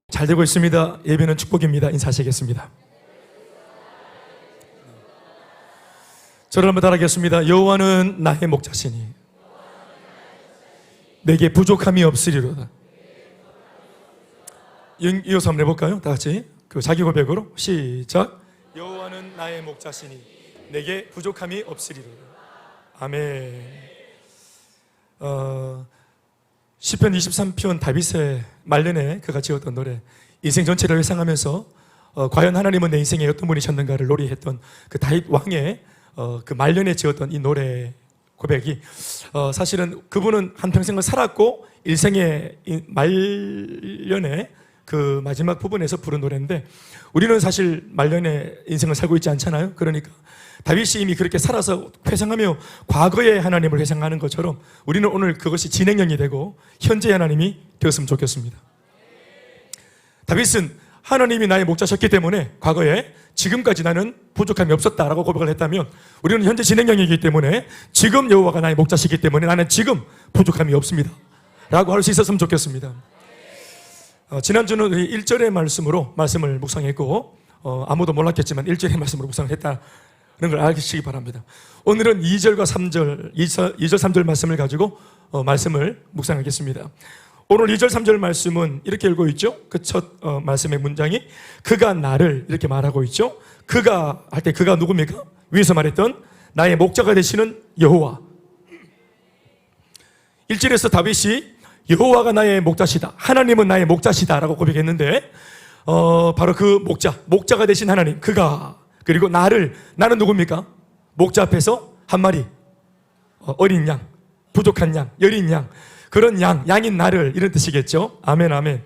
잘 되고 있습니다. 예배는 축복입니다. 인사하시겠습니다. 저를 한번 따라하겠습니다. 여호와는 나의 목자시니 내게 부족함이 없으리로다. 이어서 한번 해볼까요? 다 같이 그 자기 고백으로 시작. 여호와는 나의 목자시니 내게 부족함이 없으리로다. 아멘. 시편 23편 다윗의 말년에 그가 지었던 노래, 인생 전체를 회상하면서 과연 하나님은 내 인생에 어떤 분이셨는가를 노래했던 그 다윗 왕의 그 말년에 지었던 이 노래 고백이 사실은 그분은 한평생을 살았고 일생의 말년에 그 마지막 부분에서 부른 노래인데, 우리는 사실 말년에 인생을 살고 있지 않잖아요. 그러니까 다윗이 이미 그렇게 살아서 회상하며 과거의 하나님을 회상하는 것처럼 우리는 오늘 그것이 진행형이 되고 현재의 하나님이 되었으면 좋겠습니다. 다윗은 하나님이 나의 목자셨기 때문에 과거에 지금까지 나는 부족함이 없었다라고 고백을 했다면, 우리는 현재 진행형이기 때문에 지금 여호와가 나의 목자시기 때문에 나는 지금 부족함이 없습니다 라고 할 수 있었으면 좋겠습니다. 지난주는 1절의 말씀으로 말씀을 묵상했고 아무도 몰랐겠지만 1절의 말씀으로 묵상을 했다는 걸 알시기 바랍니다. 오늘은 2절과 3절, 2절 3절 말씀을 가지고 말씀을 묵상하겠습니다. 오늘 2절 3절 말씀은 이렇게 읽고 있죠. 그 첫 말씀의 문장이 그가 나를 이렇게 말하고 있죠. 그가 할 때 그가 누굽니까? 위에서 말했던 나의 목자가 되시는 여호와. 1절에서 다윗이 여호와가 나의 목자시다, 하나님은 나의 목자시다 라고 고백했는데 바로 그 목자가 되신 하나님, 그가, 그리고 나는 누굽니까? 목자 앞에서 한 마리 어린 양, 부족한 양, 여린 양, 그런 양인 나를, 이런 뜻이겠죠. 아멘 아멘.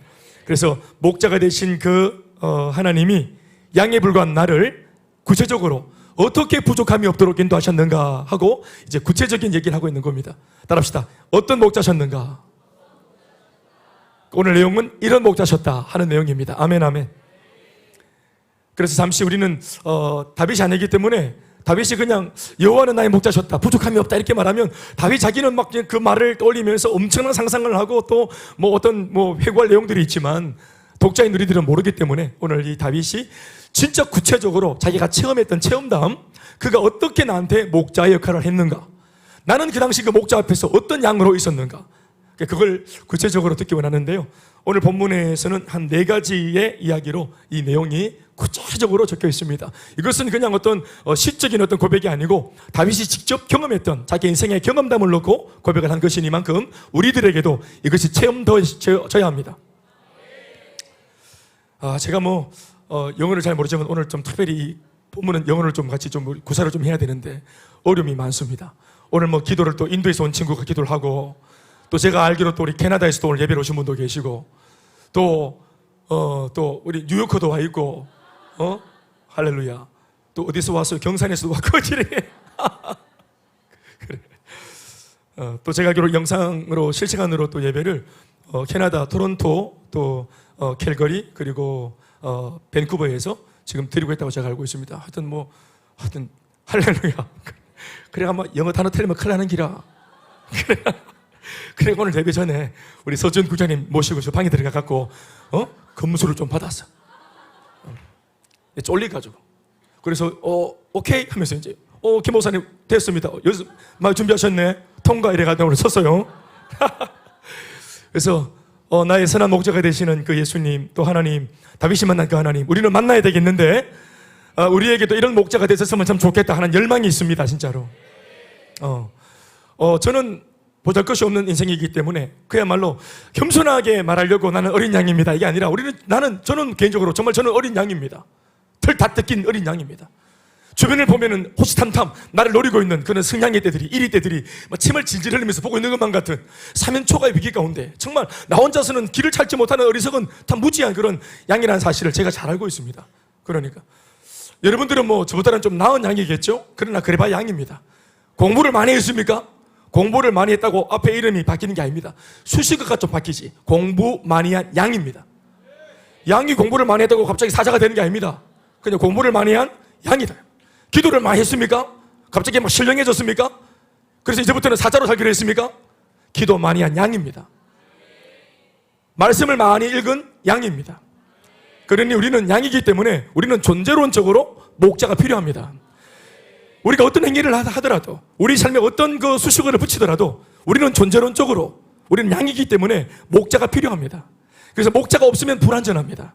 그래서 목자가 되신 그 하나님이 양에 불과한 나를 구체적으로 어떻게 부족함이 없도록 인도하셨는가 하고 이제 구체적인 얘기를 하고 있는 겁니다. 따라합시다. 어떤 목자셨는가? 오늘 내용은 이런 목자셨다 하는 내용입니다. 아멘 아멘. 그래서 잠시 우리는 다윗이 아니기 때문에 다윗이 그냥 여호와는 나의 목자셨다, 부족함이 없다 이렇게 말하면 다윗 자기는 막 그 말을 떠올리면서 엄청난 상상을 하고 또 뭐 어떤 회고할 내용들이 있지만 독자인 우리들은 모르기 때문에 오늘 이 다윗이 진짜 구체적으로 자기가 체험했던 체험담, 그가 어떻게 나한테 목자의 역할을 했는가, 나는 그 당시 그 목자 앞에서 어떤 양으로 있었는가, 그걸 구체적으로 듣기 원하는데요. 오늘 본문에서는 한 4가지의 이야기로 이 내용이 구체적으로 적혀 있습니다. 이것은 그냥 어떤 시적인 어떤 고백이 아니고 다윗이 직접 경험했던 자기 인생의 경험담을 놓고 고백을 한 것이니만큼 우리들에게도 이것이 체험되어야 합니다. 제가 영어를 잘 모르지만 오늘 좀 특별히 본문은 영어를 좀 같이 좀 구사를 좀 해야 되는데 어려움이 많습니다. 오늘 기도를 또 인도에서 온 친구가 기도를 하고, 또 제가 알기로 또 우리 캐나다에서도 오늘 예배로 오신 분도 계시고, 또 우리 뉴요커도 와 있고, 할렐루야. 또 어디서 왔어요? 경산에서도 왔고, 그래. 또 제가 알기로 영상으로 실시간으로 또 예배를 캐나다 토론토, 또 캘거리, 그리고 밴쿠버에서 지금 드리고 있다고 제가 알고 있습니다. 하여튼 할렐루야. 그래 아마 영어 단어 틀리면 큰일 나는 기라. 그래 오늘 예배 전에 우리 서준 국장님 모시고 저 방에 들어가갖고 검수를 좀 받았어. 쫄리가지고. 그래서 오케이 하면서 이제 김 목사님 됐습니다. 연습 많이 준비하셨네. 통과 이래가지고 오늘 섰어요. 그래서 나의 선한 목자가 되시는 그 예수님, 또 하나님, 다윗이 만난 그 하나님, 우리는 만나야 되겠는데 우리에게도 이런 목자가 됐었으면 참 좋겠다 하는 열망이 있습니다. 진짜로. 저는 보잘것이 없는 인생이기 때문에 그야말로 겸손하게 말하려고 나는 어린 양입니다 이게 아니라 저는 개인적으로 정말 저는 어린 양입니다. 털 다 뜯긴 어린 양입니다. 주변을 보면은 호시탐탐 나를 노리고 있는 그런 승냥이 떼들이, 이리 떼들이 침을 질질 흘리면서 보고 있는 것만 같은 사면초가의 위기 가운데 정말 나 혼자서는 길을 찾지 못하는 어리석은 참 무지한 그런 양이라는 사실을 제가 잘 알고 있습니다. 그러니까 여러분들은 저보다는 좀 나은 양이겠죠? 그러나 그래봐야 양입니다. 공부를 많이 했습니까? 공부를 많이 했다고 앞에 이름이 바뀌는 게 아닙니다. 수식어가 좀 바뀌지. 공부 많이 한 양입니다. 양이 공부를 많이 했다고 갑자기 사자가 되는 게 아닙니다. 그냥 공부를 많이 한 양이다. 기도를 많이 했습니까? 갑자기 막 신령해졌습니까? 그래서 이제부터는 사자로 살기로 했습니까? 기도 많이 한 양입니다. 말씀을 많이 읽은 양입니다. 그러니 우리는 양이기 때문에 우리는 존재론적으로 목자가 필요합니다. 우리가 어떤 행위를 하더라도, 우리 삶에 어떤 그 수식어를 붙이더라도 우리는 존재론적으로 우리는 양이기 때문에 목자가 필요합니다. 그래서 목자가 없으면 불완전합니다.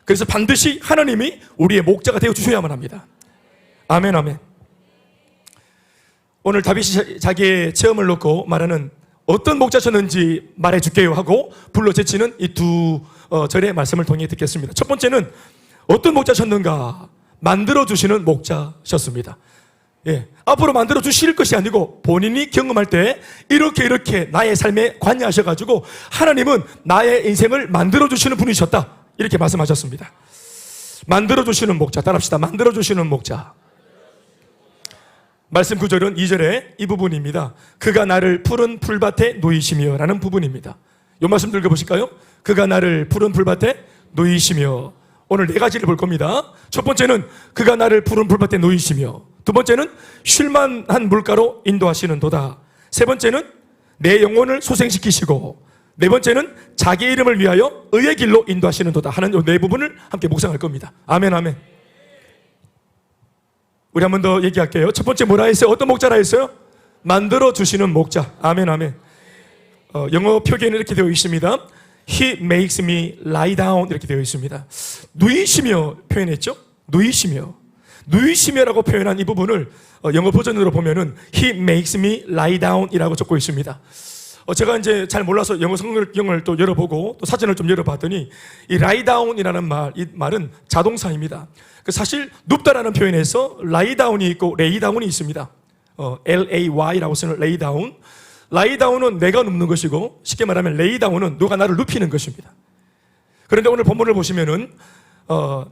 그래서 반드시 하나님이 우리의 목자가 되어 주셔야만 합니다. 아멘, 아멘. 오늘 다윗이 자기의 체험을 놓고 말하는 어떤 목자셨는지 말해줄게요 하고 불러 제치는 이 두 절의 말씀을 통해 듣겠습니다. 첫 번째는 어떤 목자셨는가? 만들어주시는 목자셨습니다. 예, 앞으로 만들어주실 것이 아니고 본인이 경험할 때 이렇게 나의 삶에 관여하셔가지고 하나님은 나의 인생을 만들어주시는 분이셨다, 이렇게 말씀하셨습니다. 만들어주시는 목자, 따라합시다. 만들어주시는 목자. 말씀 구절은 2절에 이 부분입니다. 그가 나를 푸른 풀밭에 놓이시며 라는 부분입니다. 이 말씀 읽어보실까요? 그가 나를 푸른 풀밭에 놓이시며. 오늘 네 가지를 볼 겁니다. 첫 번째는 그가 나를 푸른 풀밭에 놓이시며, 두 번째는 쉴만한 물가로 인도하시는 도다, 세 번째는 내 영혼을 소생시키시고, 네 번째는 자기 이름을 위하여 의의 길로 인도하시는 도다 하는 이 네 부분을 함께 묵상할 겁니다. 아멘, 아멘. 우리 한 번 더 얘기할게요. 첫 번째 뭐라 했어요? 어떤 목자라 했어요? 만들어주시는 목자. 아멘, 아멘. 영어 표기에는 이렇게 되어 있습니다. He makes me lie down, 이렇게 되어 있습니다. 누이시며 표현했죠? 누이시며라고 표현한 이 부분을 영어 버전으로 보면은 He makes me lie down 이라고 적고 있습니다. 제가 이제 잘 몰라서 영어 성경을 또 열어보고 또 사전을 좀 열어봤더니 이 lie down이라는 이 말은 자동사입니다. 사실 눕다라는 표현에서 lie down이 있고 lay down이 있습니다. L-A-Y라고 쓰는 lay down. lie down은 내가 눕는 것이고, 쉽게 말하면 lay down은 누가 나를 눕히는 것입니다. 그런데 오늘 본문을 보시면은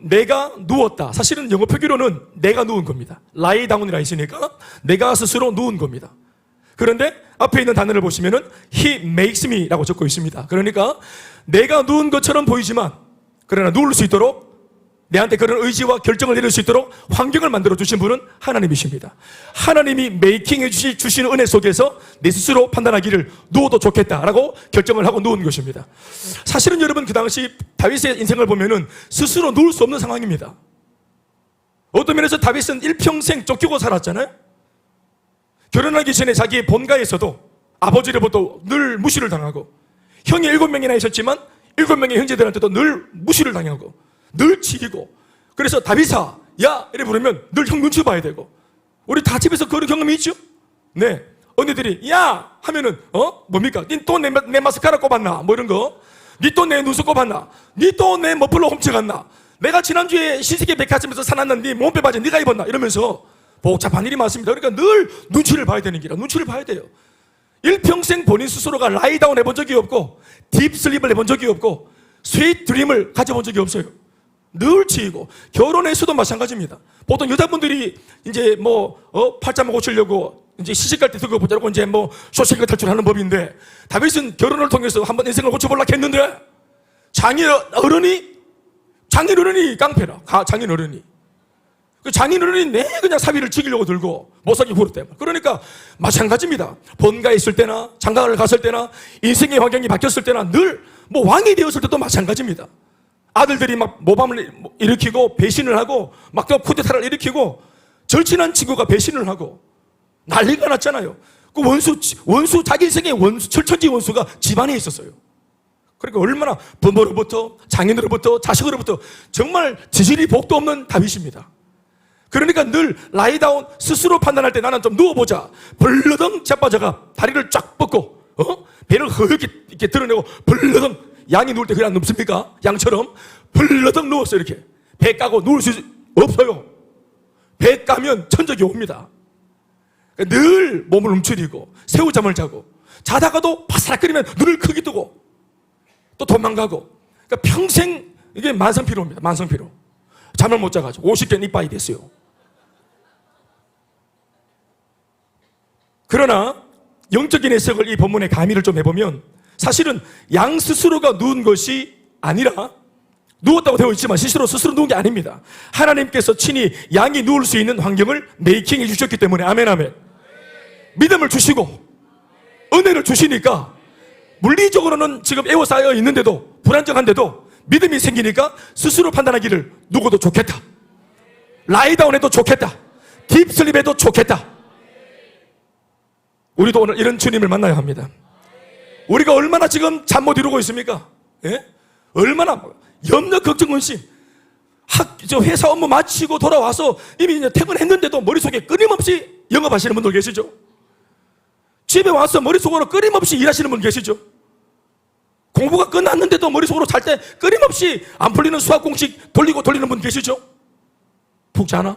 내가 누웠다. 사실은 영어 표기로는 내가 누운 겁니다. lie down이라 했으니까 내가 스스로 누운 겁니다. 그런데 앞에 있는 단어를 보시면은 He makes me라고 적고 있습니다. 그러니까 내가 누운 것처럼 보이지만 그러나 누울 수 있도록, 내한테 그런 의지와 결정을 내릴 수 있도록 환경을 만들어 주신 분은 하나님이십니다. 하나님이 메이킹해 주시는 은혜 속에서 내 스스로 판단하기를 누워도 좋겠다라고 결정을 하고 누운 것입니다. 사실은 여러분, 그 당시 다윗의 인생을 보면은 스스로 누울 수 없는 상황입니다. 어떤 면에서 다윗은 일평생 쫓기고 살았잖아요. 결혼하기 전에 자기의 본가에서도 아버지로부터 늘 무시를 당하고, 형이 7명이나 있었지만 7명의 형제들한테도 늘 무시를 당하고 늘 치이고, 그래서 다윗아 야 이래 부르면 늘 형 눈치 봐야 되고, 우리 다 집에서 그런 경험이 있죠? 네, 언니들이 야 하면은 뭡니까? 니 또 내 마스카라 꼽았나? 뭐 이런 거. 니 또 내 눈썹 꼽았나? 니 또 내 머플러 훔쳐갔나? 내가 지난주에 신세계 백화점에서 사놨는 니 몸빼 바지 니가 입었나? 이러면서 복잡한 일이 많습니다. 그러니까 늘 눈치를 봐야 되는 기라. 눈치를 봐야 돼요. 일평생 본인 스스로가 라이다운 해본 적이 없고 딥슬립을 해본 적이 없고 스윗 드림을 가져본 적이 없어요. 늘 치이고, 결혼에서도 마찬가지입니다. 보통 여자분들이 이제 팔자만 고치려고 이제 시집갈 때 듣고 보자고 이제 소식을 탈출하는 법인데, 다윗은 결혼을 통해서 한번 인생을 고쳐보려고 했는데 장인어른이 깡패라. 장인어른이 내 그냥 사위를 죽이려고 들고 못살게 굴었대. 그러니까 마찬가지입니다. 본가에 있을 때나 장가를 갔을 때나 인생의 환경이 바뀌었을 때나 늘 왕이 되었을 때도 마찬가지입니다. 아들들이 막 모함을 일으키고 배신을 하고 막 쿠데타를 일으키고, 절친한 친구가 배신을 하고 난리가 났잖아요. 그 원수 자기 인생의 철천지 원수가 집안에 있었어요. 그러니까 얼마나 부모로부터 장인으로부터 자식으로부터 정말 지질이 복도 없는 다윗입니다. 그러니까 늘 라이다운, 스스로 판단할 때 나는 좀 누워보자. 벌러덩 자빠져가 다리를 쫙 뻗고 배를 허옇게 이렇게 드러내고 벌러덩, 양이 누울 때 그래 안 눕습니까? 양처럼 벌러덩 누웠어요. 이렇게 배 까고 누울 수 없어요. 배 까면 천적이 옵니다. 그러니까 늘 몸을 움츠리고 새우잠을 자고, 자다가도 바스락거리면 눈을 크게 뜨고 또 도망가고, 그러니까 평생 이게 만성피로입니다. 만성피로. 잠을 못 자가지고 50개는 이빠이 됐어요. 그러나 영적인 해석을 이 본문의 가미를 좀 해보면, 사실은 양 스스로가 누운 것이 아니라 누웠다고 되어 있지만 스스로 누운 게 아닙니다. 하나님께서 친히 양이 누울 수 있는 환경을 메이킹해 주셨기 때문에 아멘 아멘. 믿음을 주시고 은혜를 주시니까 물리적으로는 지금 에워싸여 있는데도 불안정한데도 믿음이 생기니까 스스로 판단하기를 누구도 좋겠다, 라이다운해도 좋겠다, 딥슬립해도 좋겠다. 우리도 오늘 이런 주님을 만나야 합니다. 우리가 얼마나 지금 잠 못 이루고 있습니까? 예? 얼마나 염려, 걱정, 근심. 회사 업무 마치고 돌아와서 이미 이제 퇴근했는데도 머릿속에 끊임없이 영업하시는 분들 계시죠? 집에 와서 머릿속으로 끊임없이 일하시는 분 계시죠? 공부가 끝났는데도 머릿속으로 잘 때 끊임없이 안 풀리는 수학 공식 돌리는 분 계시죠? 푹 자나?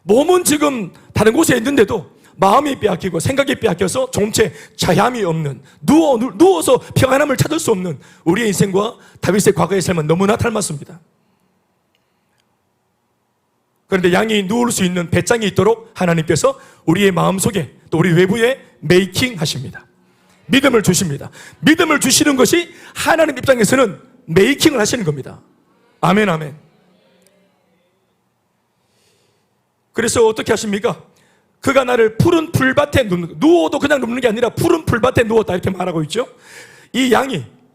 몸은 지금 다른 곳에 있는데도 마음이 빼앗기고 생각이 빼앗겨서 좀체 자ям이 없는, 누워서 평안함을 찾을 수 없는 우리의 인생과 다윗의 과거의 삶은 너무나 닮았습니다. 그런데 양이 누울 수 있는 배짱이 있도록 하나님께서 우리의 마음속에 또 우리 외부에 메이킹 하십니다. 믿음을 주십니다. 믿음을 주시는 것이 하나님 입장에서는 메이킹을 하시는 겁니다. 아멘 아멘. 그래서 어떻게 하십니까? 그가 나를 푸른 풀밭에 누워도 그냥 눕는 게 아니라 푸른 풀밭에 누웠다 이렇게 말하고 있죠. 이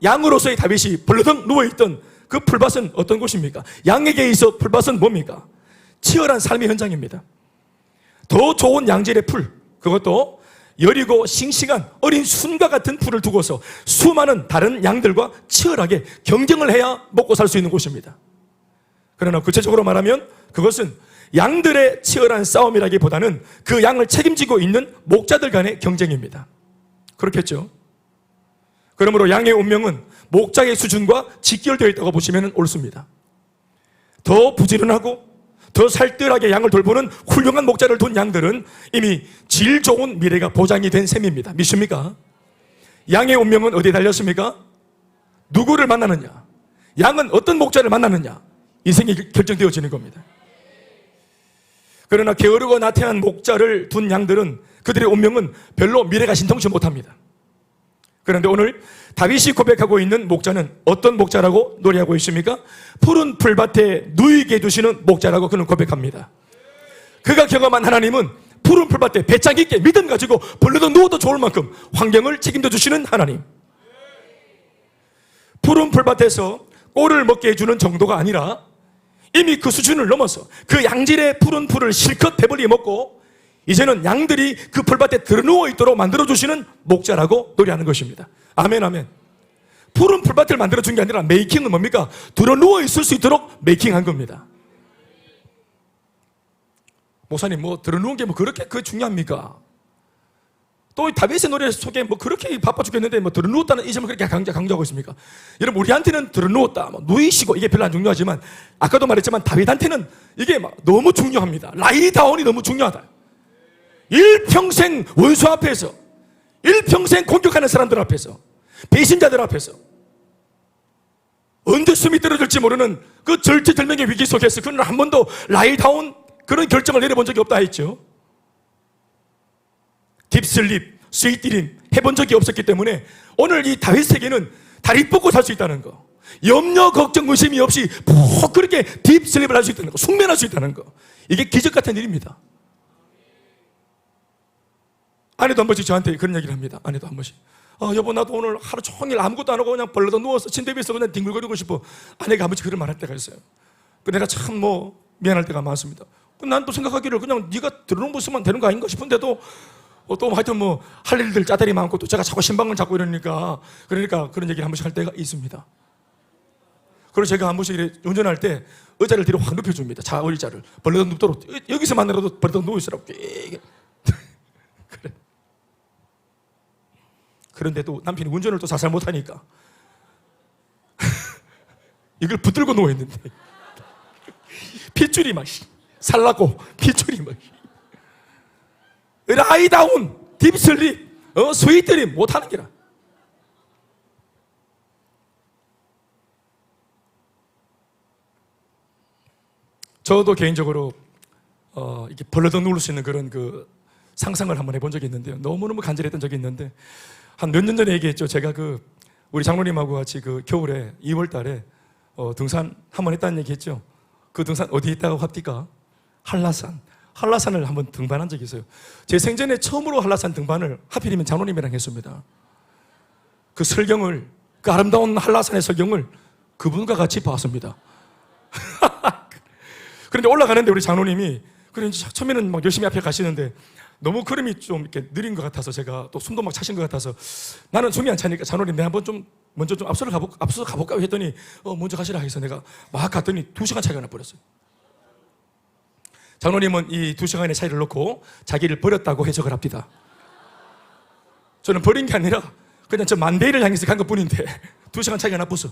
양으로서의 다윗이 벌러덩 누워있던 그 풀밭은 어떤 곳입니까? 양에게 있어 풀밭은 뭡니까? 치열한 삶의 현장입니다. 더 좋은 양질의 풀, 그것도 여리고 싱싱한 어린 순과 같은 풀을 두고서 수많은 다른 양들과 치열하게 경쟁을 해야 먹고 살 수 있는 곳입니다. 그러나 구체적으로 말하면 그것은 양들의 치열한 싸움이라기보다는 그 양을 책임지고 있는 목자들 간의 경쟁입니다. 그렇겠죠? 그러므로 양의 운명은 목자의 수준과 직결되어 있다고 보시면 옳습니다. 더 부지런하고 더 살뜰하게 양을 돌보는 훌륭한 목자를 둔 양들은 이미 질 좋은 미래가 보장이 된 셈입니다. 믿습니까? 양의 운명은 어디에 달렸습니까? 누구를 만나느냐, 양은 어떤 목자를 만나느냐, 인생이 결정되어지는 겁니다. 그러나 게으르고 나태한 목자를 둔 양들은 그들의 운명은 별로 미래가 신통치 못합니다. 그런데 오늘 다윗이 고백하고 있는 목자는 어떤 목자라고 노래하고 있습니까? 푸른 풀밭에 누이게 두시는 목자라고 그는 고백합니다. 그가 경험한 하나님은 푸른 풀밭에 배짱 있게 믿음 가지고 벌러도 누워도 좋을 만큼 환경을 책임져 주시는 하나님. 푸른 풀밭에서 꼴을 먹게 해주는 정도가 아니라 이미 그 수준을 넘어서 그 양질의 푸른 풀을 실컷 배불리 먹고 이제는 양들이 그 풀밭에 들어누워 있도록 만들어주시는 목자라고 노래하는 것입니다. 아멘 아멘. 푸른 풀밭을 만들어준 게 아니라 메이킹은 뭡니까? 들어누워 있을 수 있도록 메이킹한 겁니다. 목사님 들어누운 게 그렇게 중요합니까? 또 다윗의 노래 속에 그렇게 바빠 죽겠는데 들어누웠다는 이 점을 그렇게 강조하고 있습니까? 여러분, 우리한테는 들어누웠다, 누이시고 이게 별로 안 중요하지만 아까도 말했지만 다윗한테는 이게 너무 중요합니다. 라이다운이 너무 중요하다. 일평생 원수 앞에서, 일평생 공격하는 사람들 앞에서, 배신자들 앞에서 언제 숨이 떨어질지 모르는 그 절체절명의 위기 속에서 그는 한 번도 라이다운 그런 결정을 내려본 적이 없다 했죠. 딥슬립, 스윗드림 해본 적이 없었기 때문에 오늘 이 다윗에게는 다리 뻗고 살 수 있다는 거, 염려, 걱정, 의심이 없이 푹 그렇게 딥슬립을 할 수 있다는 거, 숙면할 수 있다는 거, 이게 기적 같은 일입니다. 아내도 한 번씩 저한테 그런 얘기를 합니다. 아내도 한 번씩 여보, 나도 오늘 하루 종일 아무것도 안 하고 그냥 벌러덩 누워서 침대 위에서 그냥 뒹굴거리고 싶어. 아내가 한 번씩 그런 말 할 때가 있어요. 내가 참 미안할 때가 많습니다. 난 또 생각하기를 그냥 네가 들어놓은 거 쓰면 되는 거 아닌가 싶은데도 또 하여튼 할 일들 짜다리 많고 또 제가 자꾸 신방을 잡고 이러니까 그런 얘기를 한 번씩 할 때가 있습니다. 그래서 제가 한 번씩 운전할 때 의자를 뒤로 확 눕혀줍니다. 차 의자를 벌러덩 눕도록, 여기서 만나라도 벌러덩 누워있으라고. 그래. 그런데도 남편이 운전을 또 자살 못하니까 이걸 붙들고 누워있는데 핏줄이 막 살라고 핏줄이 막 라이다운, 딥슬립, 스윗드림 못하는 게라. 저도 개인적으로 이렇게 벌러덩 누울 수 있는 그런 상상을 한번 해본 적이 있는데요. 너무너무 간절했던 적이 있는데 한 몇 년 전에 얘기했죠. 제가 우리 장로님하고 같이 그 겨울에 2월 달에 등산 한번 했다는 얘기 했죠. 그 등산 어디에 있다고 합니까? 한라산. 한라산을 한번 등반한 적이 있어요. 제 생전에 처음으로 한라산 등반을 하필이면 장로님이랑 했습니다. 그 설경을, 그 아름다운 한라산의 설경을 그분과 같이 봤습니다. 그런데 올라가는데 우리 장로님이, 그래 처음에는 막 열심히 앞에 가시는데 너무 걸음이 좀 이렇게 느린 것 같아서, 제가 또 숨도 막 차신 것 같아서, 나는 숨이 안 차니까 장로님 내가 한번 좀 먼저 좀 앞서 가볼까 했더니 먼저 가시라 해서 내가 막 갔더니 2시간 차이가 나버렸어요. 장로님은 이 2시간의 차이를 놓고 자기를 버렸다고 해석을 합니다. 저는 버린 게 아니라 그냥 저 만대를 향해서 간 것뿐인데 2시간 차이가 나쁘어.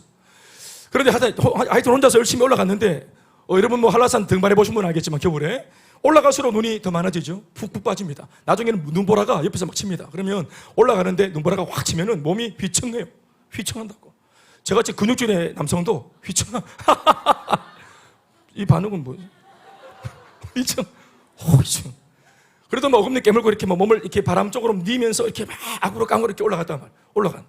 그런데 하여튼 혼자서 열심히 올라갔는데 여러분 뭐 한라산 등반해 보신 분은 알겠지만 겨울에 올라갈수록 눈이 더 많아지죠. 푹푹 빠집니다. 나중에는 눈보라가 옆에서 막 칩니다. 그러면 올라가는데 눈보라가 확 치면은 몸이 휘청해요. 휘청한다고. 저같이 근육질의 남성도 휘청. 이 반응은 뭐지? 휘청. 휘청. 그래도 막 어금니 깨물고 이렇게 뭐 몸을 이렇게 바람 쪽으로 뉘면서 이렇게 막 악으로 깡으로 이렇게 올라갔단 말이에요.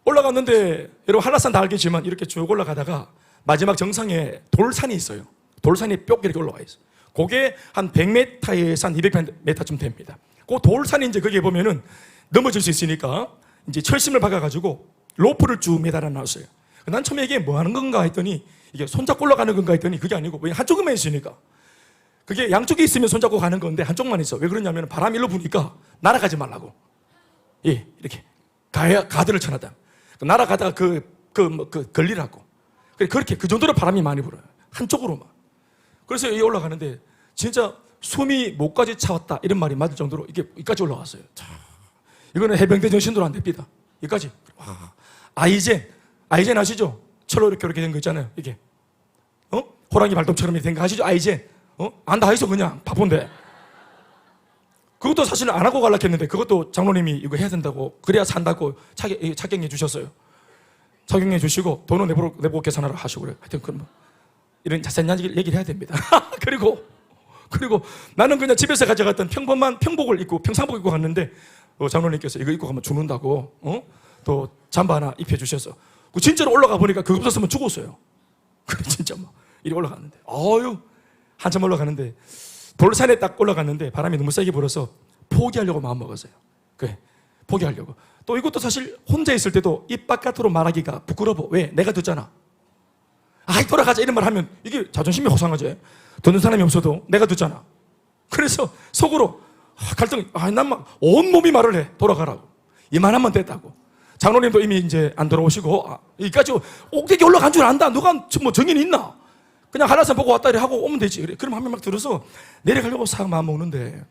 올라갔는데 여러분 한라산 다 알겠지만 이렇게 쭉 올라가다가 마지막 정상에 돌산이 있어요. 돌산이 뿅 이렇게 올라가 있어요. 그게 한 100m에서 한 200m쯤 됩니다. 그 돌산이 이제 거기에 보면은 넘어질 수 있으니까 이제 철심을 박아가지고 로프를 쭉 매달아 놨어요. 난 처음에 이게 뭐 하는 건가 했더니 이게 손잡고 올라가는 건가 했더니 그게 아니고 왜 한쪽만 있으니까. 그게 양쪽에 있으면 손잡고 가는 건데 한쪽만 있어. 왜 그러냐면 바람이 일로 부니까 날아가지 말라고. 예, 이렇게 가드를 쳐놨다. 날아가다가 걸리라고. 그렇게 그 정도로 바람이 많이 불어요. 한쪽으로만. 그래서 여기 올라가는데 진짜 숨이 목까지 차왔다 이런 말이 맞을 정도로 이게 여기까지 올라왔어요. 이거는 해병대 정신으로 안 됩니다. 여기까지. 와. 아이젠 아시죠? 철로 이렇게 된 거 있잖아요. 이게 호랑이 발톱처럼 된 거 아시죠? 아이젠. 안다 해서 그냥 바쁜데. 그것도 사실은 안 하고 가려고 했는데 그것도 장로님이 이거 해야 된다고, 그래야 산다고 착경해 주셨어요. 착용해 주시고 돈은 내보고 계산하라 하시고 그래요. 하여튼 그런 이런 자세한 얘기를 해야 됩니다. 그리고 나는 그냥 집에서 가져갔던 평범한 평복을 입고 평상복 입고 갔는데 장로님께서 이거 입고 가면 죽는다고 또 잠바 하나 입혀주셔서 진짜로 올라가 보니까 그거 없었으면 죽었어요. 그래 진짜 막 이리 올라갔는데 한참 올라가는데 돌산에 딱 올라갔는데 바람이 너무 세게 불어서 포기하려고 마음먹었어요. 그래 포기하려고. 또 이것도 사실 혼자 있을 때도 입 바깥으로 말하기가 부끄러워. 왜? 내가 듣잖아. 아이 돌아가자 이런 말 하면 이게 자존심이 호상하지. 듣는 사람이 없어도 내가 듣잖아. 그래서 속으로 갈등이, 난 막 온몸이 말을 해. 돌아가라고. 이만하면 됐다고. 장로님도 이미 이제 안 돌아오시고 여기까지 꼭대기 올라간 줄 안다. 누가 뭐 정인이 있나? 그냥 한라산 보고 왔다 이래 하고 오면 되지. 그래. 그럼 한 명 막 들어서 내려가려고 싹 마음 먹는데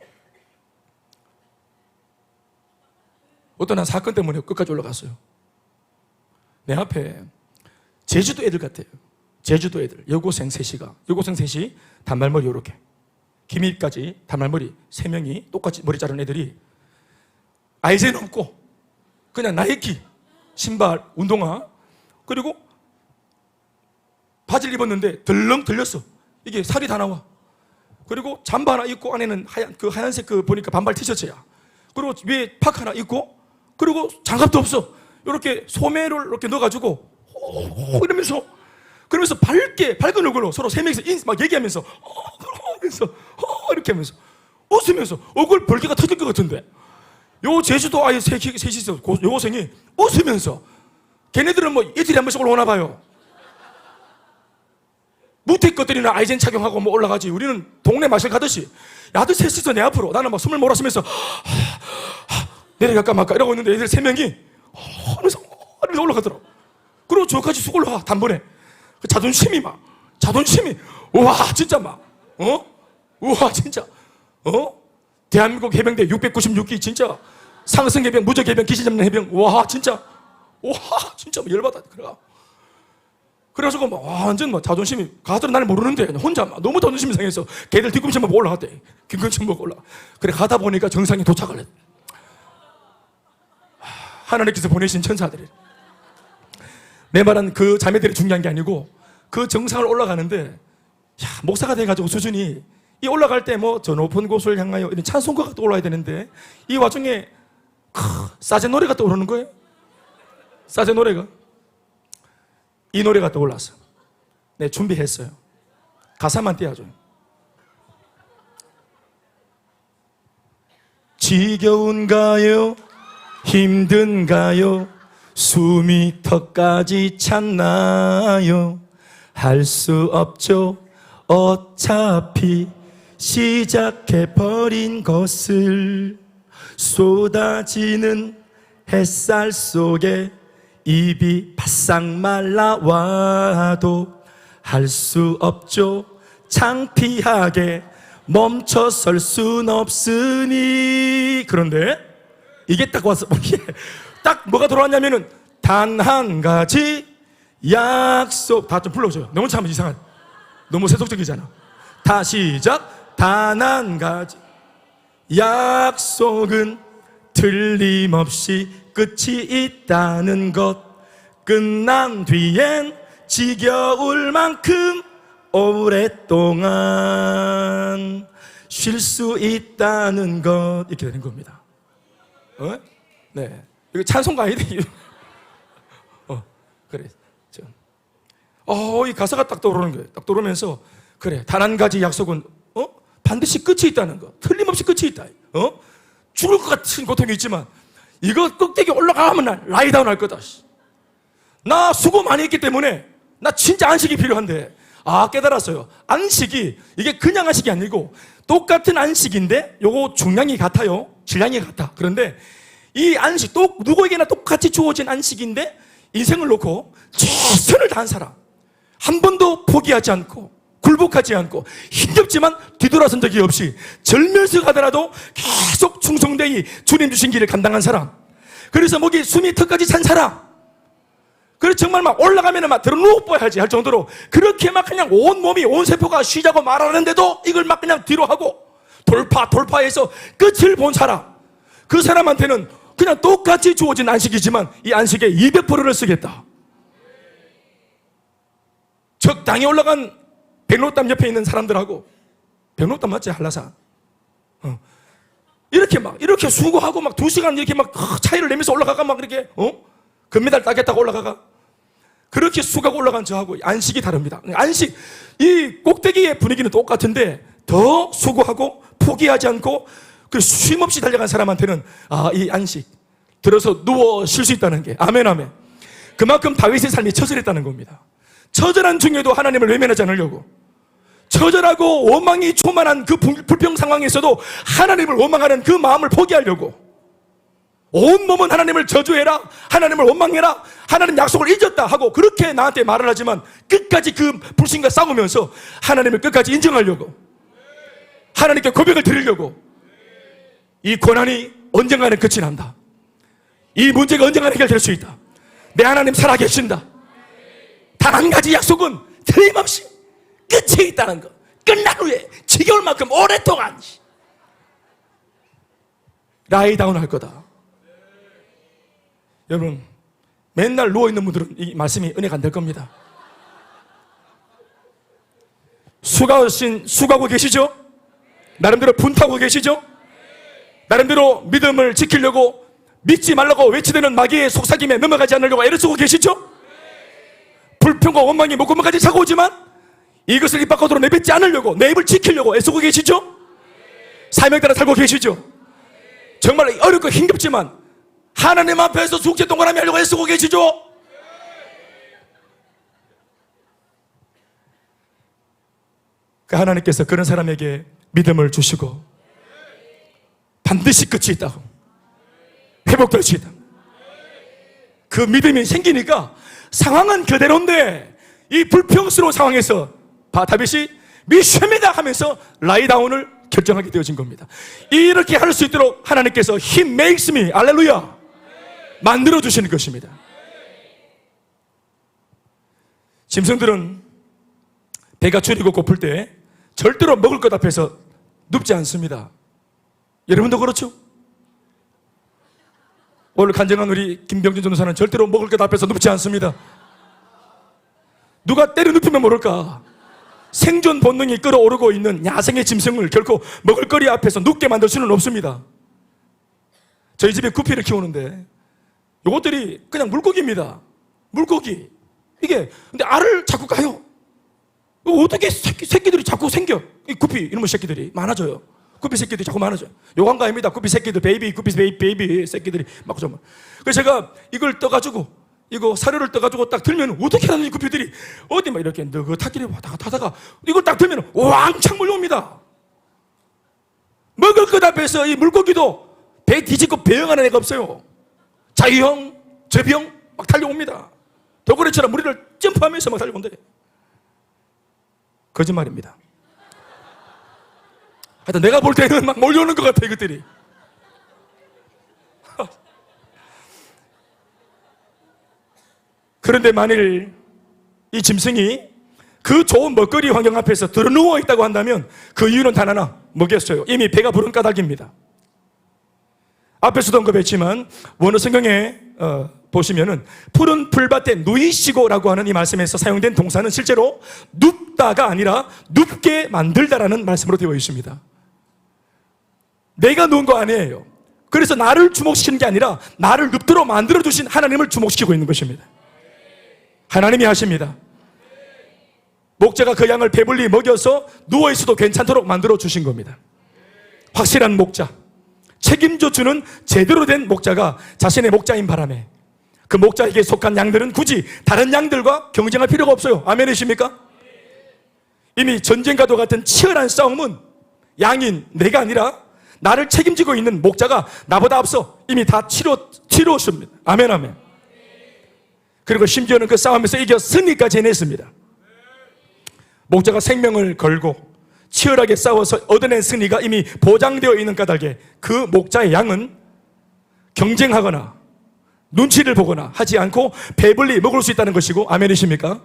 어떤 한 사건 때문에 끝까지 올라갔어요. 내 앞에 제주도 애들 같아요. 제주도 애들. 여고생 셋이 단발머리 요렇게 기미까지 단발머리 3명이 똑같이 머리 자른 애들이 아이젠 없고 그냥 나이키 신발 운동화 그리고 바지를 입었는데 덜렁 들렸어. 이게 살이 다 나와. 그리고 잠바 하나 입고 안에는 하얀색 보니까 반발 티셔츠야. 그리고 위에 파카 하나 입고 그리고 장갑도 없어. 이렇게 소매를 이렇게 넣어가지고 그러면서 밝은 얼굴로 서로 3명이서 막 얘기하면서 이렇게 하면서 웃으면서 얼굴 벌개가 터질 것 같은데 요 제주도 아이 셋이서 여고생이 웃으면서 걔네들은 뭐 이틀에 한 번씩 올라오나 봐요. 무태 것들이나 아이젠 착용하고 뭐 올라가지. 우리는 동네 마실 가듯이 야들 셋이서 내 앞으로 나는 막 숨을 몰아쉬면서 내려갈까 말까 이러고 있는데 애들 3명이 하면서 올라가더라고. 그리고 저까지 쑥 올라가 단번에. 그 자존심이 우와 진짜 우와 진짜 대한민국 해병대 696기 진짜 상승 해병 무적 해병 기시 잡는 해병 와 진짜 열받아. 그래가지고 완전 자존심이 가들은 나를 모르는데 혼자 너무 자존심이 상해서 걔들 뒤꿈치 보고 올라갔대. 뒤꿈치 보고 올라가. 그래 가다 보니까 정상에 도착을 했. 하나님께서 보내신 천사들이. 내 말은 그 자매들이 중요한 게 아니고 그 정상을 올라가는데 목사가 돼가지고 수준이 이 올라갈 때 저 높은 곳을 향하여 이런 찬송가가 떠올라야 되는데 이 와중에 사제 노래가 떠오르는 거예요. 사제 노래가 이 노래가 떠올랐어. 네, 준비했어요. 가사만 띄워줘요. 지겨운가요? 힘든가요? 숨이 턱까지 찼나요? 할 수 없죠. 어차피 시작해버린 것을 쏟아지는 햇살 속에 입이 바싹 말라와도 할 수 없죠. 창피하게 멈춰 설 순 없으니. 그런데 이게 딱 와서 이게 딱 뭐가 들어왔냐면은 단 한 가지 약속. 다 좀 불러줘요. 너무 참 이상한, 너무 세속적이잖아. 다 시작. 단 한 가지 약속은 틀림없이 끝이 있다는 것. 끝난 뒤엔 지겨울 만큼 오랫동안 쉴 수 있다는 것. 이렇게 되는 겁니다. 네, 이거 찬송가 아니에요? 그래. 이 가사가 딱 떠오르는 거예요. 딱 떠오르면서 그래, 단 한 가지 약속은 반드시 끝이 있다는 거. 틀림없이 끝이 있다. 죽을 것 같은 고통이 있지만 이거 꼭대기 올라가면 난 라이다운 할 거다. 나 수고 많이 했기 때문에 나 진짜 안식이 필요한데, 깨달았어요. 안식이 이게 그냥 안식이 아니고 똑같은 안식인데 요거 중량이 같아요. 질량이 같아. 그런데 이 안식, 누구에게나 똑같이 주어진 안식인데 인생을 놓고 최선을 다한 사람, 한 번도 포기하지 않고 굴복하지 않고 힘겹지만 뒤돌아선 적이 없이 절멸서 가더라도 계속 충성되이 주님 주신 길을 감당한 사람, 그래서 목이 숨이 턱까지 찬 사람, 그래서 정말 막 올라가면 막 들어누워야지 할 정도로 그렇게 막 그냥 온 몸이, 온 세포가 쉬자고 말하는데도 이걸 막 그냥 뒤로 하고 돌파해서 끝을 본 사람, 그 사람한테는 그냥 똑같이 주어진 안식이지만 이 안식에 200%를 쓰겠다. 적당히 올라간 백록담 옆에 있는 사람들하고, 백록담 맞지? 한라산. 이렇게 수고하고 막 2시간 이렇게 막 차이를 내면서 올라가가 막 이렇게, 금메달 따겠다고 올라가가. 그렇게 수고하고 올라간 저하고 안식이 다릅니다. 안식, 이 꼭대기의 분위기는 똑같은데 더 수고하고 포기하지 않고 그 쉼없이 달려간 사람한테는 이 안식, 들어서 누워 쉴 수 있다는 게, 아멘 아멘. 그만큼 다윗의 삶이 처절했다는 겁니다. 처절한 중에도 하나님을 외면하지 않으려고, 처절하고 원망이 충만한 그 불평 상황에서도 하나님을 원망하는 그 마음을 포기하려고, 온몸은 하나님을 저주해라, 하나님을 원망해라, 하나님 약속을 잊었다 하고 그렇게 나한테 말을 하지만 끝까지 그 불신과 싸우면서 하나님을 끝까지 인정하려고, 하나님께 고백을 드리려고. 이 고난이 언젠가는 끝이 난다. 이 문제가 언젠가는 해결될 수 있다. 내 하나님 살아계신다. 단 한 가지 약속은 틀림없이 끝이 있다는 것. 끝난 후에 지겨울 만큼 오랫동안 라이다운 할 거다. 여러분, 맨날 누워있는 분들은 이 말씀이 은혜가 안 될 겁니다. 수고하고 계시죠? 나름대로 분투하고 계시죠? 나름대로 믿음을 지키려고, 믿지 말라고 외치되는 마귀의 속삭임에 넘어가지 않으려고 애를 쓰고 계시죠? 불평과 원망이 목구멍까지 차고 오지만 이것을 입 밖으로 내뱉지 않으려고, 내 입을 지키려고 애쓰고 계시죠? 사명 따라 살고 계시죠? 정말 어렵고 힘겹지만 하나님 앞에서 숙제 동그라미 하려고 애쓰고 계시죠? 그 하나님께서 그런 사람에게 믿음을 주시고 반드시 끝이 있다고, 회복될 수 있다. 그 믿음이 생기니까 상황은 그대로인데 이 불평스러운 상황에서 다윗이 미쉐메다 하면서 라이다운을 결정하게 되어진 겁니다. 이렇게 할 수 있도록 하나님께서 He makes me, 알렐루야, 만들어 주시는 것입니다. 짐승들은 배가 줄이고 고플 때 절대로 먹을 것 앞에서 눕지 않습니다. 여러분도 그렇죠? 오늘 간증한 우리 김병준 전도사는 절대로 먹을 것 앞에서 눕지 않습니다. 누가 때려 눕히면 모를까, 생존 본능이 끌어오르고 있는 야생의 짐승을 결코 먹을거리 앞에서 눕게 만들 수는 없습니다. 저희 집에 구피를 키우는데 요것들이 그냥 물고기입니다. 물고기. 이게 근데 알을 자꾸 까요. 어떻게 새끼들이 자꾸 생겨? 이 구피 이놈의 새끼들이 많아져요. 구피 새끼들이 자꾸 많아져요. 요한 거 아닙니다. 구피 새끼들, 구피 베이비 새끼들이 막 좀. 그래서 제가 이걸 떠가지고, 이거 사료를 떠가지고 딱 들면 어떻게 하는 이 구피들이 어디 막 이렇게 느긋하게 왔다 갔다 하다가 이걸 딱 들면 왕창 몰려옵니다. 먹을 것 앞에서 이 물고기도 배 뒤집고 배영하는 애가 없어요. 자유형, 저비형 막 달려옵니다. 도구리처럼 무리를 점프하면서 막 달려온대. 거짓말입니다. 하여튼 내가 볼 때는 막 몰려오는 것 같아, 이것들이. 그런데 만일 이 짐승이 그 좋은 먹거리 환경 앞에서 드러누워 있다고 한다면 그 이유는 단 하나, 뭐겠어요? 이미 배가 부른 까닭입니다. 앞에서도 언급했지만 원어 성경에 보시면은 푸른 풀밭에 누이시고라고 하는 이 말씀에서 사용된 동사는 실제로 눕다가 아니라 눕게 만들다라는 말씀으로 되어 있습니다. 내가 누운 거 아니에요. 그래서 나를 주목시키는 게 아니라 나를 눕도록 만들어주신 하나님을 주목시키고 있는 것입니다. 하나님이 하십니다. 목자가 그 양을 배불리 먹여서 누워있어도 괜찮도록 만들어주신 겁니다. 확실한 목자, 책임져 주는 제대로 된 목자가 자신의 목자인 바람에 그 목자에게 속한 양들은 굳이 다른 양들과 경쟁할 필요가 없어요. 아멘이십니까? 이미 전쟁과도 같은 치열한 싸움은 양인 내가 아니라 나를 책임지고 있는 목자가 나보다 앞서 이미 다 치루었습니다. 아멘, 아멘. 그리고 심지어는 그 싸움에서 이겨 승리까지 해냈습니다. 목자가 생명을 걸고 치열하게 싸워서 얻어낸 승리가 이미 보장되어 있는 까닭에 그 목자의 양은 경쟁하거나 눈치를 보거나 하지 않고 배불리 먹을 수 있다는 것이고, 아멘이십니까?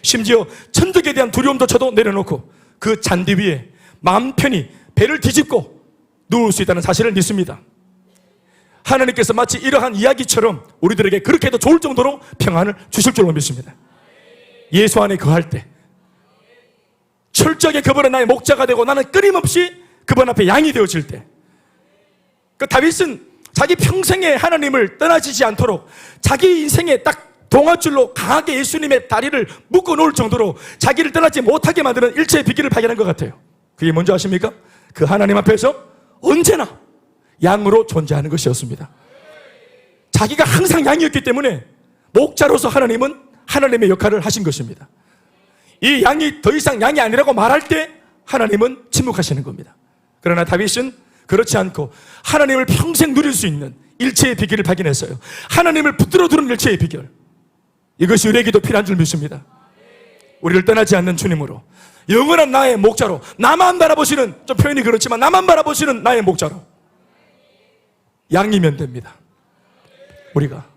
심지어 천적에 대한 두려움조차도 내려놓고 그 잔디 위에 마음 편히 배를 뒤집고 누울 수 있다는 사실을 믿습니다. 하나님께서 마치 이러한 이야기처럼 우리들에게 그렇게 해도 좋을 정도로 평안을 주실 줄로 믿습니다. 예수 안에 거할 때 철저하게 그분은 나의 목자가 되고 나는 끊임없이 그분 앞에 양이 되어질 때, 그 다윗은 자기 평생에 하나님을 떠나지지 않도록 자기 인생에 딱 동아줄로 강하게 예수님의 다리를 묶어 놓을 정도로 자기를 떠나지 못하게 만드는 일체의 비결을 발견한 것 같아요. 그게 뭔지 아십니까? 그 하나님 앞에서 언제나 양으로 존재하는 것이었습니다. 자기가 항상 양이었기 때문에 목자로서 하나님은 하나님의 역할을 하신 것입니다. 이 양이 더 이상 양이 아니라고 말할 때 하나님은 침묵하시는 겁니다. 그러나 다윗은 그렇지 않고 하나님을 평생 누릴 수 있는 일체의 비결을 발견했어요. 하나님을 붙들어 두는 일체의 비결, 이것이 우리에게도 필요한 줄 믿습니다. 우리를 떠나지 않는 주님으로 영원한 나의 목자로, 나만 바라보시는, 좀 표현이 그렇지만 나만 바라보시는 나의 목자로 양이면 됩니다. 우리가